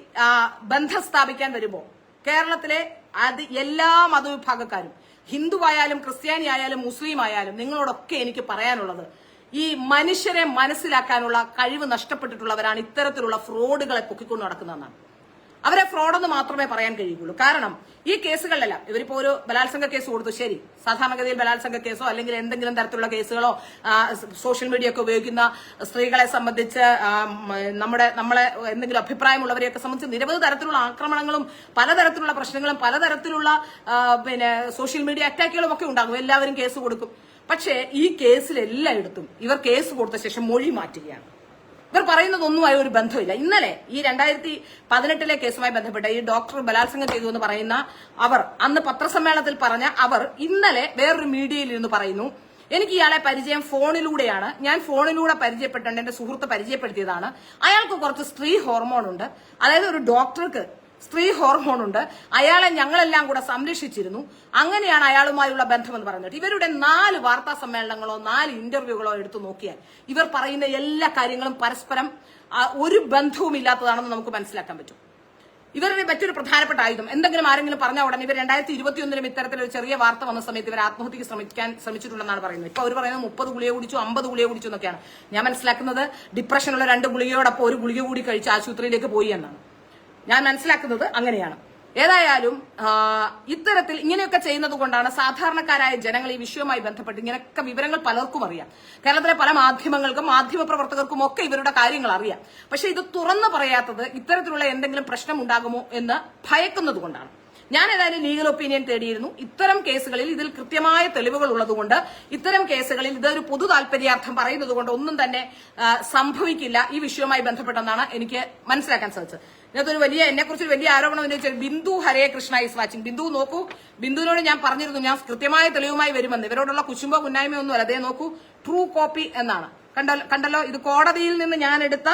ബന്ധം സ്ഥാപിക്കാൻ വരുമ്പോൾ കേരളത്തിലെ എല്ലാ മതവിഭാഗക്കാരും, ഹിന്ദുവായാലും ക്രിസ്ത്യാനി ആയാലും മുസ്ലിം ആയാലും, നിങ്ങളോടൊക്കെ എനിക്ക് പറയാനുള്ളത്, ഈ മനുഷ്യരെ മനസ്സിലാക്കാനുള്ള കഴിവ് നഷ്ടപ്പെട്ടിട്ടുള്ളവരാണ് ഇത്തരത്തിലുള്ള ഫ്രോഡുകളെ പൊക്കിക്കൊണ്ട് നടക്കുന്നതെന്നാണ്. അവരെ ഫ്രോഡെന്ന് മാത്രമേ പറയാൻ കഴിയുള്ളൂ. കാരണം ഈ കേസുകളിലെല്ലാം ഇവരിപ്പോ ഒരു ബലാത്സംഗ കേസ് കൊടുത്തു, ശരി, സാധാരണഗതിയിൽ ബലാത്സംഗ കേസോ അല്ലെങ്കിൽ എന്തെങ്കിലും തരത്തിലുള്ള കേസുകളോ സോഷ്യൽ മീഡിയ ഒക്കെ ഉപയോഗിക്കുന്ന സ്ത്രീകളെ സംബന്ധിച്ച് നമ്മളെ എന്തെങ്കിലും അഭിപ്രായമുള്ളവരെയൊക്കെ സംബന്ധിച്ച് നിരവധി തരത്തിലുള്ള ആക്രമണങ്ങളും പലതരത്തിലുള്ള പ്രശ്നങ്ങളും പലതരത്തിലുള്ള സോഷ്യൽ മീഡിയ അറ്റാക്കുകളും ഒക്കെ ഉണ്ടാകും. എല്ലാവരും കേസ് കൊടുക്കും. പക്ഷേ ഈ കേസിലെല്ലായിടത്തും ഇവർ കേസ് കൊടുത്ത ശേഷം മൊഴി മാറ്റുകയാണ്. ഇവർ പറയുന്നതൊന്നുമായി ഒരു ബന്ധമില്ല. ഇന്നലെ ഈ 2018 കേസുമായി ബന്ധപ്പെട്ട് ഈ ഡോക്ടർ ബലാത്സംഗം ചെയ്തു എന്ന് പറയുന്ന അവർ അന്ന് പത്രസമ്മേളനത്തിൽ പറഞ്ഞ അവർ ഇന്നലെ വേറൊരു മീഡിയയിൽ ഇരുന്ന് പറയുന്നു, എനിക്ക് ഇയാളെ പരിചയം ഫോണിലൂടെയാണ്, ഞാൻ ഫോണിലൂടെ പരിചയപ്പെട്ടുണ്ട്, എന്റെ സുഹൃത്ത് പരിചയപ്പെടുത്തിയതാണ്, അയാൾക്ക് കുറച്ച് സ്ത്രീ ഹോർമോൺ ഉണ്ട്, അതായത് ഒരു ഡോക്ടർക്ക് സ്ത്രീ ഹോർമോൺ ഉണ്ട്, അയാളെ ഞങ്ങളെല്ലാം കൂടെ സംരക്ഷിച്ചിരുന്നു, അങ്ങനെയാണ് അയാളുമായുള്ള ബന്ധമെന്ന് പറഞ്ഞിട്ട് ഇവരുടെ 4 വാർത്താ സമ്മേളനങ്ങളോ 4 ഇന്റർവ്യൂകളോ എടുത്തു നോക്കിയാൽ ഇവർ പറയുന്ന എല്ലാ കാര്യങ്ങളും പരസ്പരം ഒരു ബന്ധവും ഇല്ലാത്തതാണെന്ന് നമുക്ക് മനസ്സിലാക്കാൻ പറ്റും. ഇവരുടെ മറ്റൊരു പ്രധാനപ്പെട്ട ആയുധം, എന്തെങ്കിലും ആരെങ്കിലും പറഞ്ഞ ഉടനെ ഇവർ 2021 ഇത്തരത്തിലൊരു ചെറിയ വാർത്ത വന്ന സമയത്ത് ഇവർ ആത്മഹത്യക്ക് ശ്രമിച്ചിട്ടുണ്ടെന്നാണ് പറയുന്നത്. ഇപ്പൊ അവർ പറയുന്നത് 30 ഗുളിക കുടിച്ചു, 50 ഗുളിക കുടിച്ചു എന്നൊക്കെയാണ്. ഞാൻ മനസ്സിലാക്കുന്നത് ഡിപ്രഷനുള്ള 2 ഗുളികയോടൊപ്പം ഒരു ഗുളിക കൂടി കഴിച്ച് ആശുപത്രിയിലേക്ക് പോയി എന്നാണ് ഞാൻ മനസ്സിലാക്കുന്നത്. അങ്ങനെയാണ്. ഏതായാലും ഇത്തരത്തിൽ ഇങ്ങനെയൊക്കെ ചെയ്യുന്നത് കൊണ്ടാണ് സാധാരണക്കാരായ ജനങ്ങൾ ഈ വിഷയവുമായി ബന്ധപ്പെട്ട് ഇങ്ങനെയൊക്കെ വിവരങ്ങൾ പലർക്കും അറിയാം. കേരളത്തിലെ പല മാധ്യമങ്ങൾക്കും മാധ്യമപ്രവർത്തകർക്കും ഒക്കെ ഇവരുടെ കാര്യങ്ങൾ അറിയാം. പക്ഷെ ഇത് തുറന്നു പറയാത്തത് ഇത്തരത്തിലുള്ള എന്തെങ്കിലും പ്രശ്നം ഉണ്ടാകുമോ എന്ന് ഭയക്കുന്നത് കൊണ്ടാണ്. ഞാൻ ഏതായാലും ലീഗൽ ഒപ്പീനിയൻ തേടിയിരുന്നു. ഇത്തരം കേസുകളിൽ ഇതിൽ കൃത്യമായ തെളിവുകൾ ഉള്ളതുകൊണ്ട്, ഇത്തരം കേസുകളിൽ ഇതൊരു പൊതു താല്പര്യാർത്ഥം പറയുന്നത് കൊണ്ട് ഒന്നും തന്നെ സംഭവിക്കില്ല ഈ വിഷയവുമായി ബന്ധപ്പെട്ടെന്നാണ് എനിക്ക് മനസ്സിലാക്കാൻ സാധിച്ചത്. ഇതിനകത്തൊരു എന്നെക്കുറിച്ച് വലിയ ആരോപണം ഉന്നയിച്ച ബിന്ദു ഹരേ കൃഷ്ണ ഈസ് വാച്ചിങ്. ബിന്ദു നോക്കൂ, ബിന്ദുവിനോട് ഞാൻ പറഞ്ഞിരുന്നു ഞാൻ കൃത്യമായ തെളിവുമായി വരുമെന്ന്. ഇവരോടുള്ള കുശുമ്പോ കുന്നായ്മയൊന്നുമല്ല, അതേ നോക്കൂ, ട്രൂ കോപ്പി എന്നാണ്. കണ്ടല്ലോ, ഇത് കോടതിയിൽ നിന്ന് ഞാൻ എടുത്ത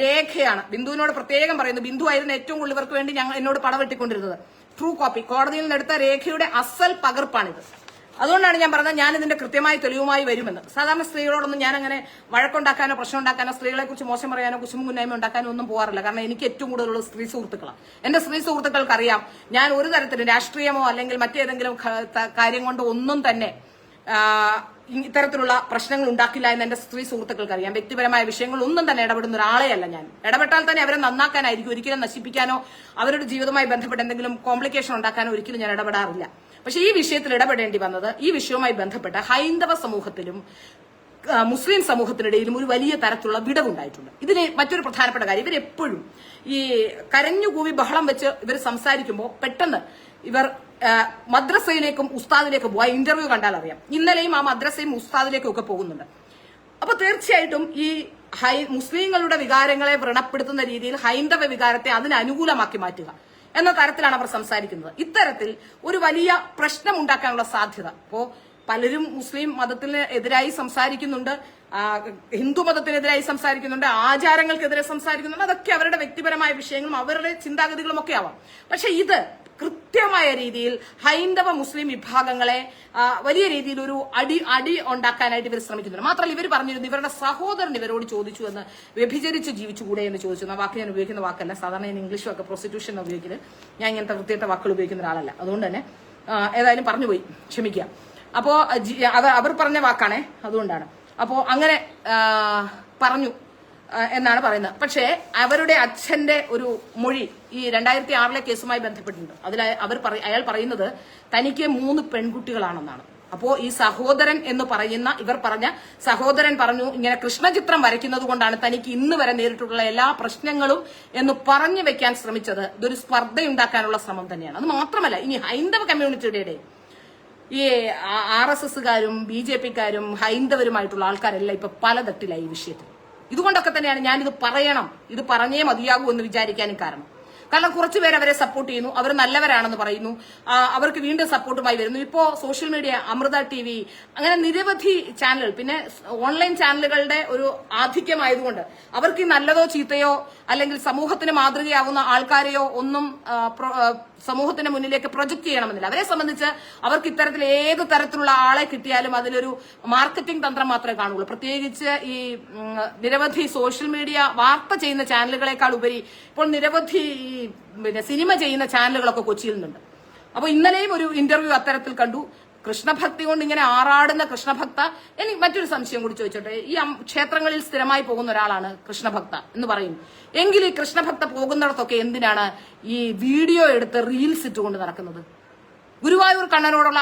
രേഖയാണ്. ബിന്ദുവിനോട് പ്രത്യേകം പറയുന്നു, ബിന്ദു ആയിരുന്നു ഏറ്റവും കൂടുതൽ ഇവർക്ക് വേണ്ടി എന്നോട് പടവെട്ടിക്കൊണ്ടിരുന്നത്. ട്രൂ കോപ്പി, കോടതിയിൽ നിന്ന് എടുത്ത രേഖയുടെ അസൽ പകർപ്പാണിത്. അതുകൊണ്ടാണ് ഞാൻ പറഞ്ഞത് ഞാൻ ഇതിന്റെ കൃത്യമായ തെളിവുമായി വരുമെന്ന്. സാധാരണ സ്ത്രീകളോടൊന്നും ഞാൻ അങ്ങനെ വഴക്കുണ്ടാക്കാനോ പ്രശ്നം ഉണ്ടാക്കാനോ സ്ത്രീകളെ കുറിച്ച് മോശം പറയാനോ കുശും കുന്നായ്മ ഉണ്ടാക്കാനോ ഒന്നും പോകാറില്ല. കാരണം എനിക്ക് ഏറ്റവും കൂടുതലുള്ള സ്ത്രീ സുഹൃത്തുക്കളാണ്. എന്റെ സ്ത്രീ സുഹൃത്തുക്കൾക്കറിയാം ഞാൻ ഒരു തരത്തിലും രാഷ്ട്രീയമോ അല്ലെങ്കിൽ മറ്റേതെങ്കിലും കാര്യം കൊണ്ട് ഒന്നും തന്നെ ഇത്തരത്തിലുള്ള പ്രശ്നങ്ങൾ ഉണ്ടാക്കില്ല എന്ന് എന്റെ സ്ത്രീ സുഹൃത്തുക്കൾക്ക് അറിയാം. വ്യക്തിപരമായ വിഷയങ്ങൾ ഒന്നും തന്നെ ഇടപെടുന്ന ഒരാളെയല്ല ഞാൻ. ഇടപെട്ടാൽ തന്നെ അവരെ നന്നാക്കാനായിരിക്കും, ഒരിക്കലും നശിപ്പിക്കാനോ അവരുടെ ജീവിതവുമായി ബന്ധപ്പെട്ട് എന്തെങ്കിലും കോംപ്ലിക്കേഷൻ ഉണ്ടാക്കാനോ ഒരിക്കലും ഞാൻ ഇടപെടാറില്ല. പക്ഷെ ഈ വിഷയത്തിൽ ഇടപെടേണ്ടി വന്നത് ഈ വിഷയവുമായി ബന്ധപ്പെട്ട് ഹൈന്ദവ സമൂഹത്തിലും മുസ്ലിം സമൂഹത്തിനിടയിലും ഒരു വലിയ തരത്തിലുള്ള വിടവുണ്ടായിട്ടുണ്ട്. ഇതിന് മറ്റൊരു പ്രധാനപ്പെട്ട കാര്യം, ഇവരെപ്പോഴും ഈ കരഞ്ഞുകൂവി ബഹളം വെച്ച് ഇവർ സംസാരിക്കുമ്പോൾ പെട്ടെന്ന് ഇവർ മദ്രസയിലേക്കും ഉസ്താദിലേക്കും പോകും. ആ ഇന്റർവ്യൂ കണ്ടാൽ അറിയാം. ഇന്നലെയും ആ മദ്രസയും ഉസ്താദിലേക്കും ഒക്കെ പോകുന്നുണ്ട്. അപ്പൊ തീർച്ചയായിട്ടും ഈ മുസ്ലിങ്ങളുടെ വികാരങ്ങളെ വ്രണപ്പെടുത്തുന്ന രീതിയിൽ ഹൈന്ദവ വികാരത്തെ അതിന് അനുകൂലമാക്കി മാറ്റുക എന്ന തരത്തിലാണ് അവർ സംസാരിക്കുന്നത്. ഇത്തരത്തിൽ ഒരു വലിയ പ്രശ്നം ഉണ്ടാക്കാനുള്ള സാധ്യത. അപ്പോ പലരും മുസ്ലിം മതത്തിന് എതിരായി സംസാരിക്കുന്നുണ്ട്, ഹിന്ദു മതത്തിനെതിരായി സംസാരിക്കുന്നുണ്ട്, ആചാരങ്ങൾക്കെതിരെ സംസാരിക്കുന്നുണ്ട്. അതൊക്കെ അവരുടെ വ്യക്തിപരമായ വിഷയങ്ങളും അവരുടെ ചിന്താഗതികളും ഒക്കെ ആവാം. പക്ഷെ ഇത് കൃത്യമായ രീതിയിൽ ഹൈന്ദവ മുസ്ലിം വിഭാഗങ്ങളെ വലിയ രീതിയിൽ ഒരു അടി ഉണ്ടാക്കാനായിട്ട് ഇവർ ശ്രമിക്കുന്നുണ്ട്. മാത്രമല്ല ഇവർ പറഞ്ഞിരുന്നു ഇവരുടെ സഹോദരൻ ഇവരോട് ചോദിച്ചു എന്ന്, വ്യഭിചരിച്ച് ജീവിച്ചുകൂടെ എന്ന് ചോദിച്ചു. ആ വാക്ക് ഞാൻ ഉപയോഗിക്കുന്ന വാക്കല്ല, സാധാരണ ഞാൻ ഇംഗ്ലീഷും ഒക്കെ പ്രോസ്റ്റിറ്റ്യൂഷൻ ഉപയോഗിക്കുന്നത്. ഞാൻ ഇങ്ങനത്തെ വൃത്തിയത്തെ വാക്കുകൾ ഉപയോഗിക്കുന്ന ഒരാളല്ല. അതുകൊണ്ട് തന്നെ ഏതായാലും പറഞ്ഞുപോയി, ക്ഷമിക്കുക. അപ്പോ അവർ പറഞ്ഞ വാക്കാണേ, അതുകൊണ്ടാണ്. അപ്പോ അങ്ങനെ പറഞ്ഞു എന്നാണ് പറയുന്നത്. പക്ഷേ അവരുടെ അച്ഛന്റെ ഒരു മൊഴി ഈ 2006 കേസുമായി ബന്ധപ്പെട്ടിട്ടുണ്ട്. അതിൽ അയാൾ പറയുന്നത് തനിക്ക് 3 പെൺകുട്ടികളാണെന്നാണ്. അപ്പോ ഈ സഹോദരൻ എന്ന് പറയുന്ന ഇവർ പറഞ്ഞ സഹോദരൻ പറഞ്ഞു ഇങ്ങനെ കൃഷ്ണചിത്രം വരയ്ക്കുന്നത് കൊണ്ടാണ് തനിക്ക് ഇന്ന് വരെ നേരിട്ടുള്ള എല്ലാ പ്രശ്നങ്ങളും എന്ന് പറഞ്ഞു വെക്കാൻ ശ്രമിച്ചത്. ഇതൊരു സ്പർദ്ധയുണ്ടാക്കാനുള്ള ശ്രമം തന്നെയാണ്. അത് മാത്രമല്ല, ഇനി ഹൈന്ദവ കമ്മ്യൂണിറ്റിയുടെ ഈ RSSകാരും BJPക്കാരും ഹൈന്ദവരുമായിട്ടുള്ള ആൾക്കാരെല്ലാം ഇപ്പൊ പലതട്ടിലായി ഈ വിഷയത്തിൽ. ഇതുകൊണ്ടൊക്കെ തന്നെയാണ് ഞാനിത് പറയണം, ഇത് പറഞ്ഞേ മതിയാകൂ എന്ന് വിചാരിക്കാനും കാരണം. കാരണം കുറച്ചുപേർ അവരെ സപ്പോർട്ട് ചെയ്യുന്നു, അവർ നല്ലവരാണെന്ന് പറയുന്നു, അവർക്ക് വീണ്ടും സപ്പോർട്ടുമായി വരുന്നു. ഇപ്പോ സോഷ്യൽ മീഡിയ, അമൃത TV, അങ്ങനെ നിരവധി ചാനലുകൾ, പിന്നെ ഓൺലൈൻ ചാനലുകളുടെ ഒരു ആധിക്യമായതുകൊണ്ട് അവർക്ക് നല്ലതോ ചീത്തയോ അല്ലെങ്കിൽ സമൂഹത്തിന് മാതൃകയാവുന്ന ആൾക്കാരെയോ ഒന്നും സമൂഹത്തിന്റെ മുന്നിലേക്ക് പ്രൊജക്ട് ചെയ്യണമെന്നില്ല. അവരെ സംബന്ധിച്ച് അവർക്ക് ഇത്തരത്തിൽ ഏത് തരത്തിലുള്ള ആളെ കിട്ടിയാലും അതിലൊരു മാർക്കറ്റിംഗ് തന്ത്രം മാത്രമേ കാണുള്ളൂ. പ്രത്യേകിച്ച് ഈ നിരവധി സോഷ്യൽ മീഡിയ വാർത്ത ചെയ്യുന്ന ചാനലുകളെക്കാൾ ഉപരി ഇപ്പോൾ നിരവധി സിനിമ ചെയ്യുന്ന ചാനലുകളൊക്കെ കൊച്ചിയിൽ നിന്നുണ്ട്. അപ്പൊ ഇന്നലെയും ഒരു ഇന്റർവ്യൂ അത്തരത്തിൽ കണ്ടു. കൃഷ്ണഭക്തി കൊണ്ട് ഇങ്ങനെ ആറാടുന്ന കൃഷ്ണഭക്ത. എനിക്ക് മറ്റൊരു സംശയം കൂടി ചോദിച്ചോട്ടെ. ഈ ക്ഷേത്രങ്ങളിൽ സ്ഥിരമായി പോകുന്ന ഒരാളാണ് കൃഷ്ണഭക്ത എന്ന് പറയും. എങ്കിൽ ഈ കൃഷ്ണഭക്ത പോകുന്നിടത്തൊക്കെ എന്തിനാണ് ഈ വീഡിയോ എടുത്ത് റീൽസ് ഇട്ടുകൊണ്ട് നടക്കുന്നത്? ഗുരുവായൂർ കണ്ണനോടുള്ള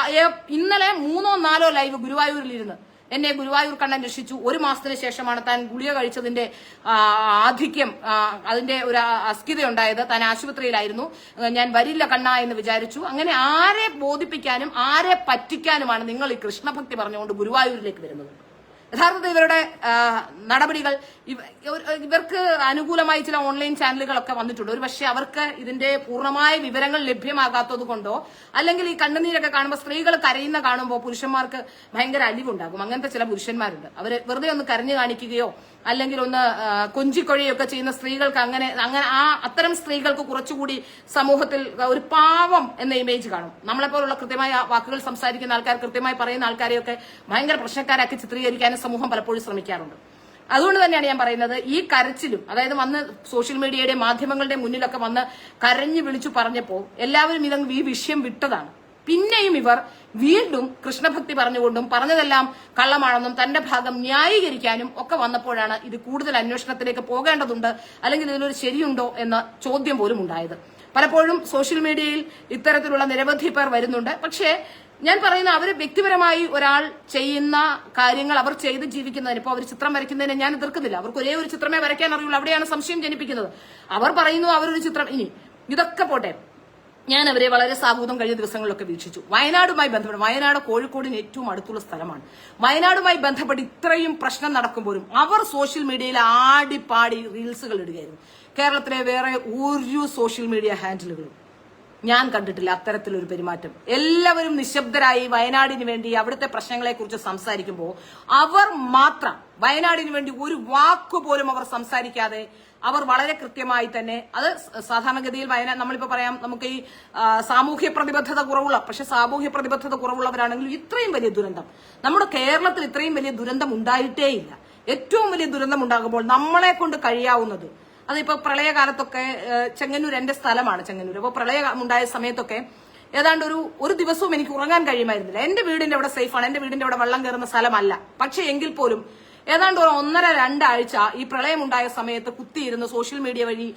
ഇന്നലെ 3 or 4 ലൈവ് ഗുരുവായൂരിലിരുന്ന് എന്നെ ഗുരുവായൂർ കണ്ണൻ രക്ഷിച്ചു. 1 മാസത്തിന് ശേഷമാണ് താൻ ഗുളിക കഴിച്ചതിന്റെ ആധിക്യം, അതിന്റെ ഒരു അസ്ഥിത ഉണ്ടായത്. താൻ ആശുപത്രിയിലായിരുന്നു. ഞാൻ വരില്ല കണ്ണ എന്ന് വിചാരിച്ചു. അങ്ങനെ ആരെ ബോധിപ്പിക്കാനും ആരെ പറ്റിക്കാനുമാണ് നിങ്ങൾ ഈ കൃഷ്ണഭക്തി പറഞ്ഞുകൊണ്ട് ഗുരുവായൂരിലേക്ക് വരുന്നത്? യഥാർത്ഥത്തിൽ ഇവരുടെ നടപടികൾ, ഇവർക്ക് അനുകൂലമായി ചില ഓൺലൈൻ ചാനലുകളൊക്കെ വന്നിട്ടുണ്ട്. ഒരു പക്ഷേ അവർക്ക് ഇതിന്റെ പൂർണ്ണമായ വിവരങ്ങൾ ലഭ്യമാകാത്തത് കൊണ്ടോ അല്ലെങ്കിൽ ഈ കണ്ണുനീരൊക്കെ കാണുമ്പോൾ സ്ത്രീകൾ കരയുന്ന കാണുമ്പോൾ പുരുഷന്മാർക്ക് ഭയങ്കര അലിവുണ്ടാകും. അങ്ങനത്തെ ചില പുരുഷന്മാരുണ്ട്. അവര് വെറുതെ ഒന്ന് കരഞ്ഞു കാണിക്കുകയോ അല്ലെങ്കിൽ ഒന്ന് കൊഞ്ചിക്കൊഴിയൊക്കെ ചെയ്യുന്ന സ്ത്രീകൾക്ക് അങ്ങനെ അത്തരം സ്ത്രീകൾക്ക് കുറച്ചുകൂടി സമൂഹത്തിൽ ഒരു പാവം എന്ന ഇമേജ് കാണും. നമ്മളെപ്പോലുള്ള കൃത്യമായ വാക്കുകൾ സംസാരിക്കുന്ന ആൾക്കാർ, കൃത്യമായി പറയുന്ന ആൾക്കാരെയൊക്കെ ഭയങ്കര പ്രശ്നക്കാരാക്കി ചിത്രീകരിക്കാനും സമൂഹം പലപ്പോഴും ശ്രമിക്കാറുണ്ട്. അതുകൊണ്ട് തന്നെയാണ് ഞാൻ പറയുന്നത്, ഈ കരച്ചിലും, അതായത് വന്ന് സോഷ്യൽ മീഡിയയുടെ മാധ്യമങ്ങളുടെ മുന്നിലൊക്കെ വന്ന് കരഞ്ഞു വിളിച്ചു പറഞ്ഞപ്പോൾ എല്ലാവരും ഈ വിഷയം വിട്ടതാണ്. പിന്നെയും ഇവർ വീണ്ടും കൃഷ്ണഭക്തി പറഞ്ഞുകൊണ്ടും പറഞ്ഞതെല്ലാം കള്ളമാണെന്നും തന്റെ ഭാഗം ന്യായീകരിക്കാനും ഒക്കെ വന്നപ്പോഴാണ് ഇത് കൂടുതൽ അന്വേഷണത്തിലേക്ക് പോകേണ്ടതുണ്ട്, അല്ലെങ്കിൽ ഇതിലൊരു ശരിയുണ്ടോ എന്ന ചോദ്യം പോലും ഉണ്ടായത്. പലപ്പോഴും സോഷ്യൽ മീഡിയയിൽ ഇത്തരത്തിലുള്ള നിരവധി പേർ വരുന്നുണ്ട്. പക്ഷേ ഞാൻ പറയുന്ന അവർ വ്യക്തിപരമായി ഒരാൾ ചെയ്യുന്ന കാര്യങ്ങൾ അവർ ചെയ്ത് ജീവിക്കുന്നതിന്, ഇപ്പോൾ അവർ ചിത്രം വരയ്ക്കുന്നതിനെ ഞാൻ എതിർക്കുന്നില്ല. അവർക്ക് ഒരേ ഒരു ചിത്രമേ വരയ്ക്കാൻ അറിയുള്ളൂ. അവിടെയാണ് സംശയം ജനിപ്പിക്കുന്നത്. അവർ പറയുന്നു അവരൊരു ചിത്രം. ഇനി ഇതൊക്കെ പോട്ടെ, ഞാൻ അവരെ വളരെ സാഹൂതം കഴിഞ്ഞ ദിവസങ്ങളിലൊക്കെ വീക്ഷിച്ചു. വയനാടുമായി ബന്ധപ്പെട്ട്, വയനാട് കോഴിക്കോടിന് ഏറ്റവും അടുത്തുള്ള സ്ഥലമാണ്. വയനാടുമായി ബന്ധപ്പെട്ട് ഇത്രയും പ്രശ്നം നടക്കുമ്പോഴും അവർ സോഷ്യൽ മീഡിയയിൽ ആടിപ്പാടി റീൽസുകൾ ഇടുകയായിരുന്നു. കേരളത്തിലെ വേറെ ഒരു സോഷ്യൽ മീഡിയ ഹാൻഡിലുകളും ഞാൻ കണ്ടിട്ടില്ല അത്തരത്തിലൊരു പെരുമാറ്റം. എല്ലാവരും നിശബ്ദരായി വയനാടിന് വേണ്ടി അവിടുത്തെ പ്രശ്നങ്ങളെ കുറിച്ച് സംസാരിക്കുമ്പോൾ അവർ മാത്രം വയനാടിന് വേണ്ടി ഒരു വാക്കുപോലും അവർ സംസാരിക്കാതെ അവർ വളരെ കൃത്യമായി തന്നെ, അത് സാധാരണഗതിയിൽ നമ്മളിപ്പോ പറയാം, നമുക്ക് ഈ സാമൂഹ്യ പ്രതിബദ്ധത കുറവുള്ള, പക്ഷെ സാമൂഹ്യ പ്രതിബദ്ധത കുറവുള്ളവരാണെങ്കിലും ഇത്രയും വലിയ ദുരന്തം നമ്മുടെ കേരളത്തിൽ ഇത്രയും വലിയ ദുരന്തം ഉണ്ടായിട്ടേയില്ല. ഏറ്റവും വലിയ ദുരന്തം ഉണ്ടാകുമ്പോൾ നമ്മളെ കൊണ്ട് കഴിയാവുന്നത്, അതിപ്പോ പ്രളയകാലത്തൊക്കെ ചെങ്ങന്നൂർ എന്റെ സ്ഥലമാണ് ചെങ്ങന്നൂർ. അപ്പോൾ പ്രളയം ഉണ്ടായ സമയത്തൊക്കെ ഏതാണ്ട് ഒരു ദിവസവും എനിക്ക് ഉറങ്ങാൻ കഴിയുമായിരുന്നില്ല. എന്റെ വീടിന്റെ അവിടെ സേഫാണ്, എന്റെ വീടിന്റെ അവിടെ വെള്ളം കയറുന്ന സ്ഥലമല്ല. പക്ഷെ എങ്കിൽ പോലും ഏതാണ്ട് 1.5-2 ആഴ്ച ഈ പ്രളയമുണ്ടായ സമയത്ത് കുത്തിയിരുന്ന് സോഷ്യൽ മീഡിയ വഴി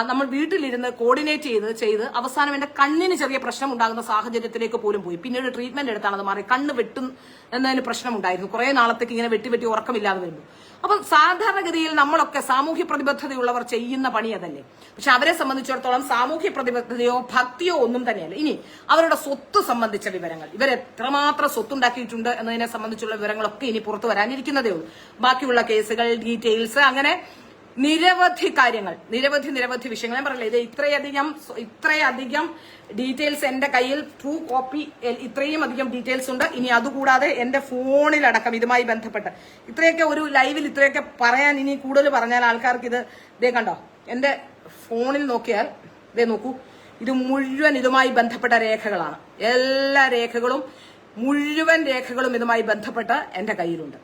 നമ്മൾ വീട്ടിലിരുന്ന് കോർഡിനേറ്റ് ചെയ്ത് അവസാനം എന്റെ കണ്ണിന് ചെറിയ പ്രശ്നം ഉണ്ടാകുന്ന സാഹചര്യത്തിലേക്ക് പോലും പോയി. പിന്നീട് ട്രീറ്റ്മെന്റ് എടുത്താണ് അത് മാറി. കണ്ണ് വെട്ടും എന്നതിന് പ്രശ്നമുണ്ടായിരുന്നു. കുറെ നാളത്തേക്ക് ഇങ്ങനെ വെട്ടി ഉറക്കമില്ലാതെ വരുന്നു. അപ്പൊ സാധാരണഗതിയിൽ നമ്മളൊക്കെ സാമൂഹ്യ പ്രതിബദ്ധതയുള്ളവർ ചെയ്യുന്ന പണി അതല്ലേ. പക്ഷെ അവരെ സംബന്ധിച്ചിടത്തോളം സാമൂഹ്യ പ്രതിബദ്ധതയോ ഭക്തിയോ ഒന്നും തന്നെയല്ല. ഇനി അവരുടെ സ്വത്ത് സംബന്ധിച്ച വിവരങ്ങൾ, ഇവരെത്രമാത്രം സ്വത്തുണ്ടാക്കിയിട്ടുണ്ട് എന്നതിനെ സംബന്ധിച്ചുള്ള വിവരങ്ങളൊക്കെ ഇനി പുറത്തു വരാനിരിക്കുന്നതേ ഉള്ളൂ. ബാക്കിയുള്ള കേസുകൾ, ഡീറ്റെയിൽസ്, അങ്ങനെ നിരവധി കാര്യങ്ങൾ, നിരവധി വിഷയങ്ങൾ. ഞാൻ പറഞ്ഞില്ല, ഇത് ഇത്രയധികം ഡീറ്റെയിൽസ് എന്റെ കയ്യിൽ ട്രൂ കോപ്പി, ഇത്രയും അധികം ഡീറ്റെയിൽസ് ഉണ്ട്. ഇനി അതുകൂടാതെ എന്റെ ഫോണിലടക്കം ഇതുമായി ബന്ധപ്പെട്ട് ഇത്രയൊക്കെ ഒരു ലൈവിൽ ഇത്രയൊക്കെ പറയാൻ, ഇനി കൂടുതൽ പറഞ്ഞാൽ ആൾക്കാർക്ക് ഇതേ കണ്ടോ, എന്റെ ഫോണിൽ നോക്കിയാൽ നോക്കൂ, ഇത് മുഴുവൻ ഇതുമായി ബന്ധപ്പെട്ട രേഖകളാണ്. എല്ലാ രേഖകളും, മുഴുവൻ രേഖകളും ഇതുമായി ബന്ധപ്പെട്ട് എന്റെ കയ്യിലുണ്ട്.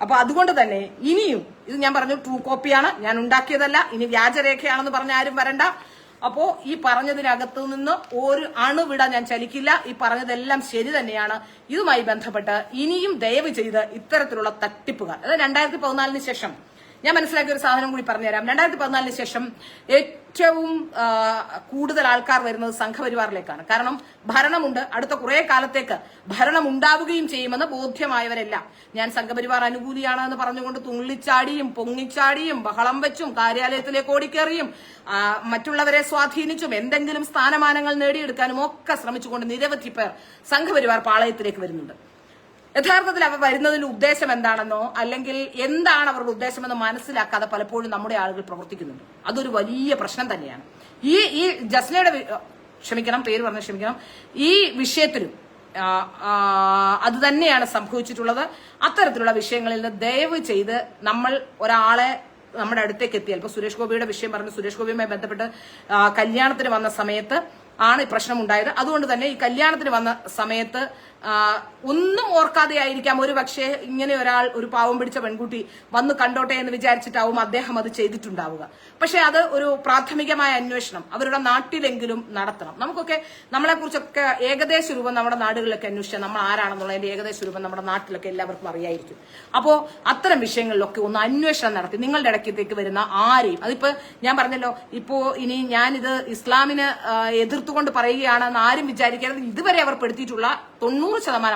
അപ്പൊ അതുകൊണ്ട് തന്നെ ഇനിയും ഇത് ഞാൻ പറഞ്ഞു ട്രൂ കോപ്പിയാണ്, ഞാൻ ഉണ്ടാക്കിയതല്ല. ഇനി വ്യാജരേഖയാണെന്ന് പറഞ്ഞ ആരും വരണ്ട. അപ്പോ ഈ പറഞ്ഞതിനകത്തു നിന്ന് ഒരു അണുവിട ഞാൻ ചലിക്കില്ല. ഈ പറഞ്ഞതെല്ലാം ശരി തന്നെയാണ്. ഇതുമായി ബന്ധപ്പെട്ട് ഇനിയും ദയവ് ചെയ്ത് ഇത്തരത്തിലുള്ള തട്ടിപ്പുകാർ, അതായത് 2014 ശേഷം ഞാൻ മനസ്സിലാക്കിയ ഒരു സാധനം കൂടി പറഞ്ഞുതരാം. 2014 ശേഷം ഏറ്റവും കൂടുതൽ ആൾക്കാർ വരുന്നത് സംഘപരിവാറിലേക്കാണ്. കാരണം ഭരണമുണ്ട്, അടുത്ത കുറെ കാലത്തേക്ക് ഭരണം ഉണ്ടാവുകയും ചെയ്യുമെന്ന് ബോധ്യമായവരെല്ലാം ഞാൻ സംഘപരിവാർ അനുകൂലിയാണ് എന്ന് പറഞ്ഞുകൊണ്ട് തുള്ളിച്ചാടിയും പൊങ്ങിച്ചാടിയും ബഹളം വെച്ചും കാര്യാലയത്തിലേക്ക് ഓടിക്കേറിയും മറ്റുള്ളവരെ സ്വാധീനിച്ചും എന്തെങ്കിലും സ്ഥാനമാനങ്ങൾ നേടിയെടുക്കാനും ഒക്കെ ശ്രമിച്ചുകൊണ്ട് നിരവധി പേർ സംഘപരിവാർ പാളയത്തിലേക്ക് വരുന്നുണ്ട്. യഥാർത്ഥത്തിൽ അവർ വരുന്നതിന്റെ ഉദ്ദേശം എന്താണെന്നോ അല്ലെങ്കിൽ എന്താണ് അവരുടെ ഉദ്ദേശമെന്ന് മനസ്സിലാക്കാതെ പലപ്പോഴും നമ്മുടെ ആളുകൾ പ്രവർത്തിക്കുന്നുണ്ട്. അതൊരു വലിയ പ്രശ്നം തന്നെയാണ്. ഈ ജസ്നയുടെ ക്ഷമിക്കണം, പേര് പറഞ്ഞ ക്ഷമിക്കണം, ഈ വിഷയത്തിലും അത് തന്നെയാണ് സംഭവിച്ചിട്ടുള്ളത്. അത്തരത്തിലുള്ള വിഷയങ്ങളിൽ നിന്ന് ദയവ് ചെയ്ത് നമ്മൾ ഒരാളെ നമ്മുടെ അടുത്തേക്ക് എത്തിയാൽ, ഇപ്പൊ സുരേഷ് ഗോപിയുടെ വിഷയം പറഞ്ഞു, സുരേഷ് ഗോപിയുമായി ബന്ധപ്പെട്ട് കല്യാണത്തിന് വന്ന സമയത്ത് ആണ് ഈ പ്രശ്നം ഉണ്ടായത്. അതുകൊണ്ട് തന്നെ ഈ കല്യാണത്തിന് വന്ന സമയത്ത് ഒന്നും ഓർക്കാതെ ആയിരിക്കാം ഒരു പക്ഷേ ഇങ്ങനെ ഒരാൾ, ഒരു പാവം പിടിച്ച പെൺകുട്ടി വന്ന് കണ്ടോട്ടെ എന്ന് വിചാരിച്ചിട്ടാവും അദ്ദേഹം അത് ചെയ്തിട്ടുണ്ടാവുക. പക്ഷെ അത് ഒരു പ്രാഥമികമായ അന്വേഷണം അവരുടെ നാട്ടിലെങ്കിലും നടത്തണം. നമുക്കൊക്കെ നമ്മളെക്കുറിച്ചൊക്കെ ഏകദേശ രൂപം നമ്മുടെ നാടുകളിലൊക്കെ അന്വേഷിച്ചാൽ നമ്മൾ ആരാണെന്നുള്ളതിന്റെ ഏകദേശ രൂപം നമ്മുടെ നാട്ടിലൊക്കെ എല്ലാവർക്കും അറിയായിരിക്കും. അപ്പോ അത്തരം വിഷയങ്ങളിലൊക്കെ ഒന്ന് അന്വേഷണം നടത്തി നിങ്ങളുടെ ഇടയ്ക്കത്തേക്ക് വരുന്ന ആരെയും, അതിപ്പോ ഞാൻ പറഞ്ഞല്ലോ, ഇപ്പോ ഇനി ഞാനിത് ഇസ്ലാമിന് എതിർത്തുകൊണ്ട് പറയുകയാണെന്ന് ആരും വിചാരിക്കരുത്. ഇതുവരെ അവർ പെടുത്തിയിട്ടുള്ള 90%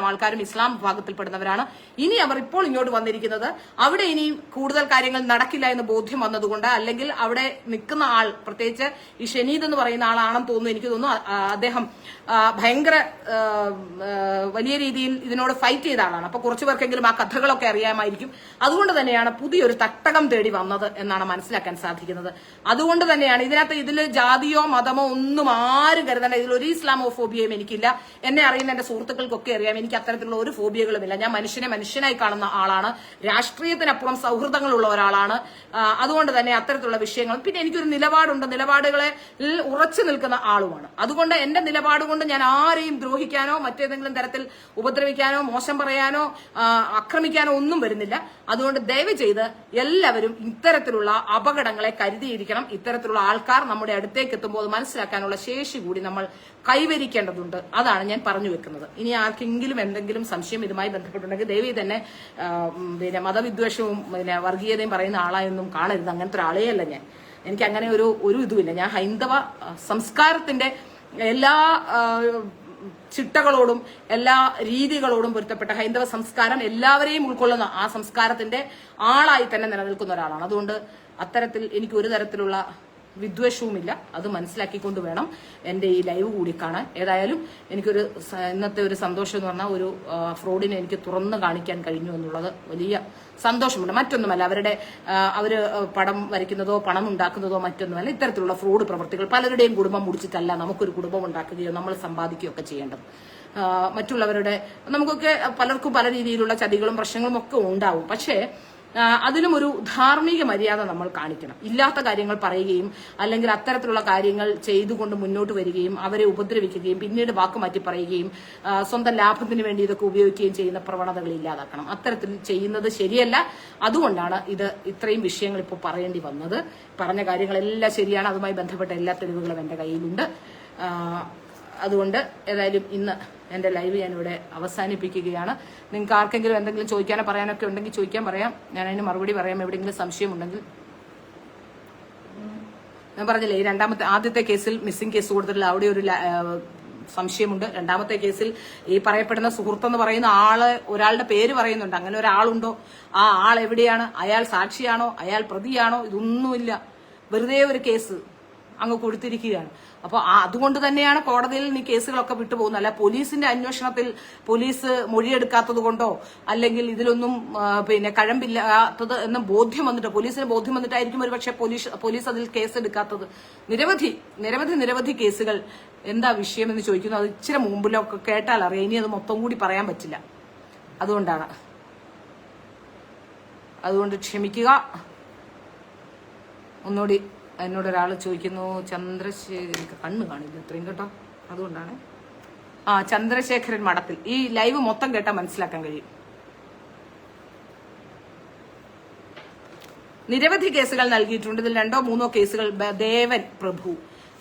ആൾക്കാരും ഇസ്ലാം വിഭാഗത്തിൽപ്പെടുന്നവരാണ്. ഇനി അവർ ഇപ്പോൾ ഇങ്ങോട്ട് വന്നിരിക്കുന്നത് അവിടെ ഇനി കൂടുതൽ കാര്യങ്ങൾ നടക്കില്ല എന്ന് ബോധ്യം വന്നതുകൊണ്ട്, അല്ലെങ്കിൽ അവിടെ നിൽക്കുന്ന ആൾ, പ്രത്യേകിച്ച് ഈ ഷനീദ് എന്ന് പറയുന്ന ആളാണെന്ന് തോന്നുന്നു, എനിക്ക് തോന്നുന്നു അദ്ദേഹം ഭയങ്കര വലിയ രീതിയിൽ ഇതിനോട് ഫൈറ്റ് ചെയ്ത ആളാണ്. അപ്പൊ കുറച്ചു പേർക്കെങ്കിലും ആ കഥകളൊക്കെ അറിയാമായിരിക്കും. അതുകൊണ്ട് തന്നെയാണ് പുതിയൊരു തട്ടകം തേടി വന്നത് എന്നാണ് മനസ്സിലാക്കാൻ സാധിക്കുന്നത്. അതുകൊണ്ട് തന്നെയാണ് ഇതിൽ ജാതിയോ മതമോ ഒന്നും ആരും കരുതേണ്ട. ഇതിലൊരു ഇസ്ലാമോഫോബിയയും എനിക്കില്ല. എന്നെ അറിയുന്ന എന്റെ സുഹൃത്തുക്കൾക്കൊക്കെ അറിയാം, എനിക്ക് അത്തരത്തിലുള്ള ഒരു ഫോബിയകളുമില്ല. ഞാൻ മനുഷ്യനെ മനുഷ്യനായി കാണുന്ന ആളാണ്, രാഷ്ട്രീയത്തിനപ്പുറം സൗഹൃദങ്ങളുള്ള ഒരാളാണ്. അതുകൊണ്ട് തന്നെ അത്തരത്തിലുള്ള വിഷയങ്ങൾ, പിന്നെ എനിക്കൊരു നിലപാടുണ്ട്, നിലപാടുകളെ ഉറച്ചു നിൽക്കുന്ന ആളുമാണ്. അതുകൊണ്ട് എന്റെ നിലപാട് കൊണ്ട് ഞാൻ ആരെയും ദ്രോഹിക്കാനോ മറ്റേതെങ്കിലും തരത്തിൽ ഉപദ്രവിക്കാനോ മോശം പറയാനോ ആക്രമിക്കാനോ ഒന്നും വരുന്നില്ല. അതുകൊണ്ട് ദയവ് ചെയ്ത് എല്ലാവരും ഇത്തരത്തിലുള്ള അപകടങ്ങളെ കരുതിയിരിക്കണം. ഇത്തരത്തിലുള്ള ആൾക്കാർ നമ്മുടെ അടുത്തേക്ക് എത്തുമ്പോൾ അത് മനസ്സിലാക്കാനുള്ള ശേഷി കൂടി നമ്മൾ കൈവരിക്കേണ്ടതുണ്ട്. അതാണ് ഞാൻ പറഞ്ഞു വെക്കുന്നത്. ഇനി ആർക്കെങ്കിലും എന്തെങ്കിലും സംശയം ഇതുമായി ബന്ധപ്പെട്ടുണ്ടെങ്കിൽ ദയവ് തന്നെ പിന്നെ മതവിദ്വേഷവും പിന്നെ വർഗീയതയും പറയുന്ന ആളായൊന്നും കാണരുത്. അങ്ങനത്തെ ഒരാളെയല്ല ഞാൻ. എനിക്ക് അങ്ങനെ ഒരു ഇതുമില്ല. ഞാൻ ഹൈന്ദവ സംസ്കാരത്തിന്റെ എല്ലാ ചിട്ടകളോടും എല്ലാ രീതികളോടും പൊരുത്തപ്പെട്ട ഹൈന്ദവ സംസ്കാരം എല്ലാവരെയും ഉൾക്കൊള്ളുന്ന ആ സംസ്കാരത്തിന്റെ ആളായി തന്നെ നിലനിൽക്കുന്ന ഒരാളാണ്. അതുകൊണ്ട് അത്തരത്തിൽ എനിക്ക് ഒരു തരത്തിലുള്ള വിദ്വേഷവുമില്ല. അത് മനസ്സിലാക്കിക്കൊണ്ട് വേണം എന്റെ ഈ ലൈവ് കൂടി കാണാൻ. ഏതായാലും എനിക്കൊരു ഇന്നത്തെ ഒരു സന്തോഷം എന്ന് പറഞ്ഞാൽ ഒരു ഫ്രോഡിനെ എനിക്ക് തുറന്നു കാണിക്കാൻ കഴിഞ്ഞു എന്നുള്ളത് വലിയ സന്തോഷമുണ്ട്. മറ്റൊന്നുമല്ല, അവര് പടം വരയ്ക്കുന്നതോ പണം ഉണ്ടാക്കുന്നതോ മറ്റൊന്നുമല്ല. ഇത്തരത്തിലുള്ള ഫ്രോഡ് പ്രവൃത്തികൾ പലരുടെയും കുടുംബം മുടിച്ചിട്ടല്ല നമുക്കൊരു കുടുംബം ഉണ്ടാക്കുകയോ നമ്മൾ സമ്പാദിക്കുകയോ ഒക്കെ ചെയ്യേണ്ടത്. മറ്റുള്ളവരുടെ നമുക്കൊക്കെ പലർക്കും പല രീതിയിലുള്ള ചതികളും പ്രശ്നങ്ങളും ഒക്കെ ഉണ്ടാവും. പക്ഷേ അതിലും ഒരു ധാർമ്മിക മര്യാദ നമ്മൾ കാണിക്കണം. ഇല്ലാത്ത കാര്യങ്ങൾ പറയുകയും അല്ലെങ്കിൽ അത്തരത്തിലുള്ള കാര്യങ്ങൾ ചെയ്തുകൊണ്ട് മുന്നോട്ട് വരികയും അവരെ ഉപദ്രവിക്കുകയും പിന്നീട് വാക്ക് മാറ്റി പറയുകയും സ്വന്തം ലാഭത്തിന് വേണ്ടി ഇതൊക്കെ ഉപയോഗിക്കുകയും ചെയ്യുന്ന പ്രവണതകൾ ഇല്ലാതാക്കണം. അത്തരത്തിൽ ചെയ്യുന്നത് ശരിയല്ല. അതുകൊണ്ടാണ് ഇത്രയും വിഷയങ്ങൾ ഇപ്പോൾ പറയേണ്ടി വന്നത്. പറഞ്ഞ കാര്യങ്ങളെല്ലാം ശരിയാണ്. അതുമായി ബന്ധപ്പെട്ട എല്ലാ തെളിവുകളും എന്റെ കയ്യിലുണ്ട്. അതുകൊണ്ട് ഏതായാലും ഇന്ന് എന്റെ ലൈവ് ഞാനിവിടെ അവസാനിപ്പിക്കുകയാണ്. നിങ്ങൾക്ക് ആർക്കെങ്കിലും എന്തെങ്കിലും ചോദിക്കാനോ പറയാനൊക്കെ ഉണ്ടെങ്കിൽ ചോദിക്കാൻ പറയാം. ഞാൻ അതിന് മറുപടി പറയാം. എവിടെയെങ്കിലും സംശയമുണ്ടെങ്കിൽ. ഞാൻ പറഞ്ഞില്ലേ, ഈ ആദ്യത്തെ കേസിൽ മിസ്സിംഗ് കേസ് കൊടുത്തിട്ടില്ല, അവിടെ ഒരു സംശയമുണ്ട്. രണ്ടാമത്തെ കേസിൽ ഈ പറയപ്പെടുന്ന സുഹൃത്തെന്ന് പറയുന്ന ഒരാളുടെ പേര് പറയുന്നുണ്ട്. അങ്ങനെ ഒരാളുണ്ടോ? ആ ആൾ എവിടെയാണ്? അയാൾ സാക്ഷിയാണോ? അയാൾ പ്രതിയാണോ? ഇതൊന്നുമില്ല. വെറുതെ ഒരു കേസ് അങ്ങ് കൊടുത്തിരിക്കുകയാണ്. അപ്പോൾ അതുകൊണ്ട് തന്നെയാണ് കോടതിയിൽ ഈ കേസുകളൊക്കെ വിട്ടുപോകുന്നത്. അല്ല പോലീസിന്റെ അന്വേഷണത്തിൽ പോലീസ് മൊഴിയെടുക്കാത്തത് കൊണ്ടോ അല്ലെങ്കിൽ ഇതിലൊന്നും പിന്നെ കഴമ്പില്ലാത്തത് എന്ന് ബോധ്യം വന്നിട്ട്, പോലീസിന് ബോധ്യം വന്നിട്ടായിരിക്കും ഒരു പക്ഷേ പോലീസ് അതിൽ കേസ് എടുക്കാത്തത്. നിരവധി കേസുകൾ. എന്താ വിഷയമെന്ന് ചോദിക്കുന്നു. അത് ഇച്ചിരി മുമ്പിലൊക്കെ കേട്ടാൽ അറിയാം. ഇനി അത് മൊത്തം കൂടി പറയാൻ പറ്റില്ല. അതുകൊണ്ട് ക്ഷമിക്കുക. ഒന്നുകൂടി എന്നോടൊരാൾ ചോദിക്കുന്നു, ചന്ദ്രശേഖരൻ, കണ്ണ് കാണില്ല ഇത്രയും കേട്ടോ, അതുകൊണ്ടാണ്. ചന്ദ്രശേഖരൻ മഠത്തിൽ. ഈ ലൈവ് മൊത്തം കേട്ടാൽ മനസ്സിലാക്കാൻ കഴിയും. നിരവധി കേസുകൾ നൽകിയിട്ടുണ്ട്. ഇതിൽ 2-3 കേസുകൾ, ദേവൻ പ്രഭു,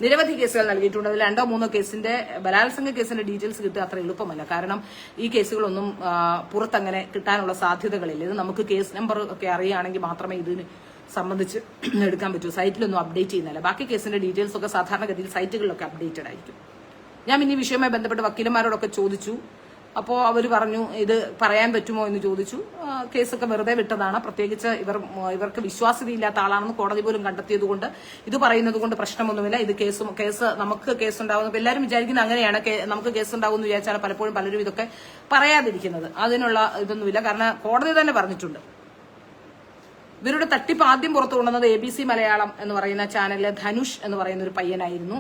നിരവധി കേസുകൾ നൽകിയിട്ടുണ്ട്. അതിൽ 2-3 കേസിന്റെ ബലാത്സംഗ കേസിന്റെ ഡീറ്റെയിൽസ് കിട്ടുക അത്ര എളുപ്പമല്ല. കാരണം ഈ കേസുകളൊന്നും പുറത്തങ്ങനെ കിട്ടാനുള്ള സാധ്യതകളില്ല. ഇത് നമുക്ക് കേസ് നമ്പർ ഒക്കെ അറിയുകയാണെങ്കിൽ മാത്രമേ ഇതിന് സംബന്ധിച്ച് എടുക്കാൻ പറ്റൂ. സൈറ്റിലൊന്നും അപ്ഡേറ്റ് ചെയ്യുന്നില്ല. ബാക്കി കേസിന്റെ ഡീറ്റെയിൽസ് ഒക്കെ സാധാരണഗതിയിൽ സൈറ്റുകളിലൊക്കെ അപ്ഡേറ്റഡ് ആയിരിക്കും. ഞാൻ ഇനി വിഷയവുമായി ബന്ധപ്പെട്ട് വക്കീലന്മാരോടൊക്കെ ചോദിച്ചു. അപ്പോൾ അവർ പറഞ്ഞു ഇത് പറയാൻ പറ്റുമോ എന്ന് ചോദിച്ചു. കേസൊക്കെ വെറുതെ വിട്ടതാണ്. പ്രത്യേകിച്ച് ഇവർക്ക് വിശ്വാസ്യതയില്ലാത്ത ആളാണെന്ന് കോടതി പോലും കണ്ടെത്തിയതുകൊണ്ട് ഇത് പറയുന്നത് കൊണ്ട് പ്രശ്നമൊന്നുമില്ല. ഇത് നമുക്ക് കേസുണ്ടാവുന്ന എല്ലാവരും വിചാരിക്കുന്നത് അങ്ങനെയാണ്. നമുക്ക് കേസുണ്ടാവും എന്ന് വിചാരിച്ചാണ് പലപ്പോഴും പലരും ഇതൊക്കെ പറയാതിരിക്കുന്നത്. അതിനുള്ള ഇതൊന്നുമില്ല. കാരണം കോടതി തന്നെ പറഞ്ഞിട്ടുണ്ട്. ഇവരുടെ തട്ടിപ്പ് ആദ്യം പുറത്തു കൊണ്ടുവന്നത് ABC മലയാളം എന്ന് പറയുന്ന ചാനലിലെ ധനുഷ് എന്ന് പറയുന്ന ഒരു പയ്യനായിരുന്നു.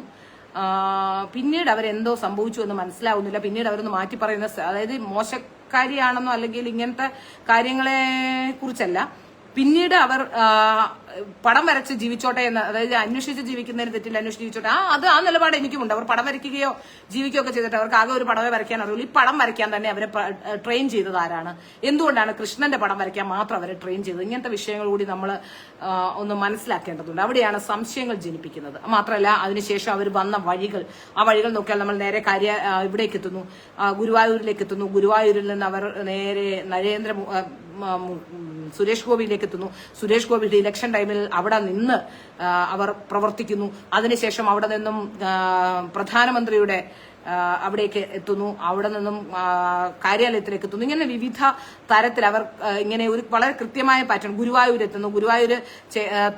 പിന്നീട് അവരെന്തോ സംഭവിച്ചു എന്ന് മനസ്സിലാവുന്നില്ല. പിന്നീട് അവരൊന്ന് മാറ്റി പറയുന്ന, അതായത് മോശക്കാരിയാണെന്നോ അല്ലെങ്കിൽ ഇങ്ങനത്തെ കാര്യങ്ങളെ കുറിച്ചല്ല, പിന്നീട് അവർ പടം വരച്ച് ജീവിച്ചോട്ടെ എന്ന്, അതായത് അന്വേഷിച്ച് ജീവിക്കുന്നതിന് തെറ്റില്ല, അന്വേഷിച്ച് ജീവിച്ചോട്ടെ, ആ നിലപാട് എനിക്കുമുണ്ട്. അവർ പടം വരയ്ക്കുകയോ ജീവിക്കുകയോ ഒക്കെ ചെയ്തിട്ട് അവർക്ക് ആകെ ഒരു പടമേ വരയ്ക്കാൻ അറിയുള്ളൂ. ഈ പടം വരയ്ക്കാൻ തന്നെ അവരെ ട്രെയിൻ ചെയ്തത് ആരാണ്? എന്തുകൊണ്ടാണ് കൃഷ്ണന്റെ പടം വരയ്ക്കാൻ മാത്രം അവരെ ട്രെയിൻ ചെയ്തത്? ഇങ്ങനത്തെ വിഷയങ്ങൾ കൂടി നമ്മൾ ഒന്ന് മനസ്സിലാക്കേണ്ടതുണ്ട്. അവിടെയാണ് സംശയങ്ങൾ ജനിപ്പിക്കുന്നത്. മാത്രമല്ല, അതിനുശേഷം അവർ വന്ന വഴികൾ, ആ വഴികൾ നോക്കിയാൽ നമ്മൾ നേരെ ഇവിടേക്ക് എത്തുന്നു, ഗുരുവായൂരിലേക്ക് എത്തുന്നു. ഗുരുവായൂരിൽ നിന്ന് അവർ നേരെ സുരേഷ് ഗോപിയിലേക്ക് എത്തുന്നു. സുരേഷ് ഗോപിയുടെ ഇലക്ഷൻ ടൈമിൽ അവിടെ നിന്ന് അവർ പ്രവർത്തിക്കുന്നു. അതിനുശേഷം അവിടെ നിന്നും പ്രധാനമന്ത്രിയുടെ അവിടേക്ക് എത്തുന്നു, അവിടെ നിന്നും കാര്യാലയത്തിലേക്ക് എത്തുന്നു. ഇങ്ങനെ വിവിധ തരത്തിൽ അവർ ഇങ്ങനെ ഒരു വളരെ കൃത്യമായ പാറ്റേൺ. ഗുരുവായൂർ എത്തുന്നു. ഗുരുവായൂര്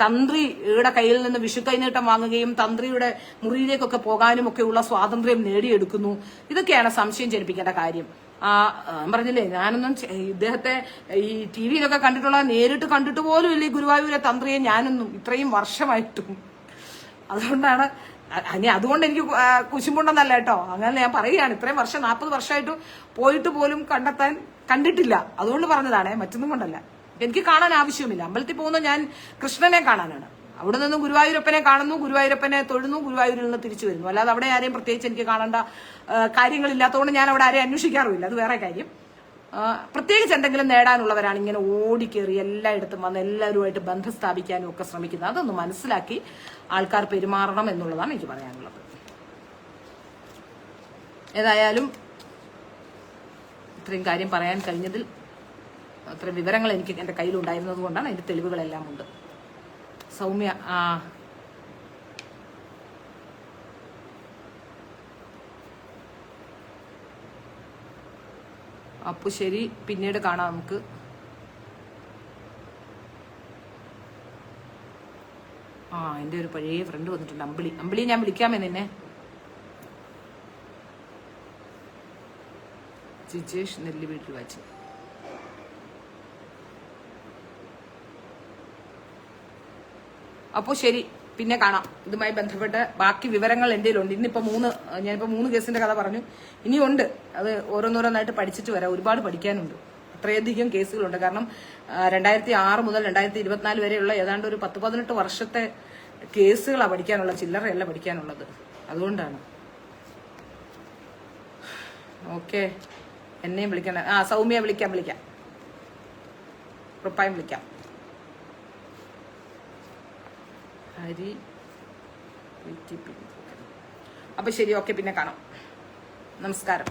തന്ത്രിയുടെ കയ്യിൽ നിന്ന് വിഷു കൈനീട്ടം വാങ്ങുകയും തന്ത്രിയുടെ മുറിയിലേക്കൊക്കെ പോകാനും ഒക്കെയുള്ള സ്വാതന്ത്ര്യം നേടിയെടുക്കുന്നു. ഇതൊക്കെയാണ് സംശയം ജനിപ്പിക്കേണ്ട കാര്യം. പറഞ്ഞില്ലേ, ഞാനൊന്നും ഇദ്ദേഹത്തെ ഈ TV-യിലൊക്കെ കണ്ടിട്ടുള്ള, നേരിട്ട് കണ്ടിട്ട് പോലും ഇല്ല ഈ ഗുരുവായൂരെ തന്ത്രിയെ ഞാനൊന്നും ഇത്രയും വർഷമായിട്ടും. അതുകൊണ്ടാണ്, അതുകൊണ്ട് എനിക്ക് കുശുമ്പുണ്ടെന്നല്ല കേട്ടോ, അങ്ങനെ ഞാൻ പറയുകയാണ്. ഇത്രയും വർഷം, 40 വർഷമായിട്ട് പോയിട്ട് പോലും കണ്ടിട്ടില്ല. അതുകൊണ്ട് പറഞ്ഞതാണേ, മറ്റൊന്നും കൊണ്ടല്ല. എനിക്ക് കാണാൻ ആവശ്യവുമില്ല. അമ്പലത്തിൽ പോകുന്ന ഞാൻ കൃഷ്ണനെ കാണാനാണ്. അവിടെ നിന്ന് ഗുരുവായൂരപ്പനെ കാണുന്നു, ഗുരുവായൂരപ്പനെ തൊഴുന്നു, ഗുരുവായൂരിൽ നിന്ന് തിരിച്ചു വരുന്നു. അല്ലാതെ അവിടെ ആരെയും പ്രത്യേകിച്ച് എനിക്ക് കാണേണ്ട കാര്യങ്ങളില്ലാത്തതുകൊണ്ട് ഞാൻ അവിടെ ആരെയും അന്വേഷിക്കാറുമില്ല. അത് വേറെ കാര്യം. പ്രത്യേകിച്ച് എന്തെങ്കിലും നേടാനുള്ളവരാണ് ഇങ്ങനെ ഓടിക്കേറി എല്ലായിടത്തും വന്ന് എല്ലാവരുമായിട്ട് ബന്ധം സ്ഥാപിക്കാനും ഒക്കെ ശ്രമിക്കുന്നത്. അതൊന്ന് മനസ്സിലാക്കി ആൾക്കാർ പെരുമാറണം എന്നുള്ളതാണ് എനിക്ക് പറയാനുള്ളത്. ഏതായാലും ഇത്രയും കാര്യം പറയാൻ കഴിഞ്ഞതിൽ, അത്രയും വിവരങ്ങൾ എനിക്ക് എൻ്റെ കയ്യിലുണ്ടായിരുന്നത് കൊണ്ടാണ്. അതിന്റെ തെളിവുകളെല്ലാം ഉണ്ട്. സൗമ്യ, അപ്പൊ ശരി, പിന്നീട് കാണാം നമുക്ക്. എൻ്റെ ഒരു പഴയ ഫ്രണ്ട് വന്നിട്ടുണ്ട്, അമ്പിളി. ഞാൻ വിളിക്കാമേ നിന്നെ. ജിജേഷ് നെല്ലി വീട്ടിൽ വായിച്ചു. അപ്പോൾ ശരി, പിന്നെ കാണാം. ഇതുമായി ബന്ധപ്പെട്ട് ബാക്കി വിവരങ്ങൾ എൻ്റെ കയ്യിലുണ്ട്. ഞാനിപ്പോൾ 3 കേസിന്റെ കഥ പറഞ്ഞു. ഇനിയുണ്ട്. അത് ഓരോന്നോരോന്നായിട്ട് പഠിച്ചിട്ട് വരാം. ഒരുപാട് പഠിക്കാനുണ്ട്. അത്രയധികം കേസുകളുണ്ട്. കാരണം 2006 മുതൽ 2024 വരെയുള്ള ഏതാണ്ട് ഒരു 10-18 വർഷത്തെ കേസുകളാണ് പഠിക്കാനുള്ള, ചില്ലറയല്ല പഠിക്കാനുള്ളത്. അതുകൊണ്ടാണ്. ഓക്കെ, എന്നെയും വിളിക്കണം. സൗമ്യ വിളിക്കാം, ഉറപ്പായും വിളിക്കാം. അപ്പൊ ശരി, ഓക്കെ, പിന്നെ കാണാം. നമസ്കാരം.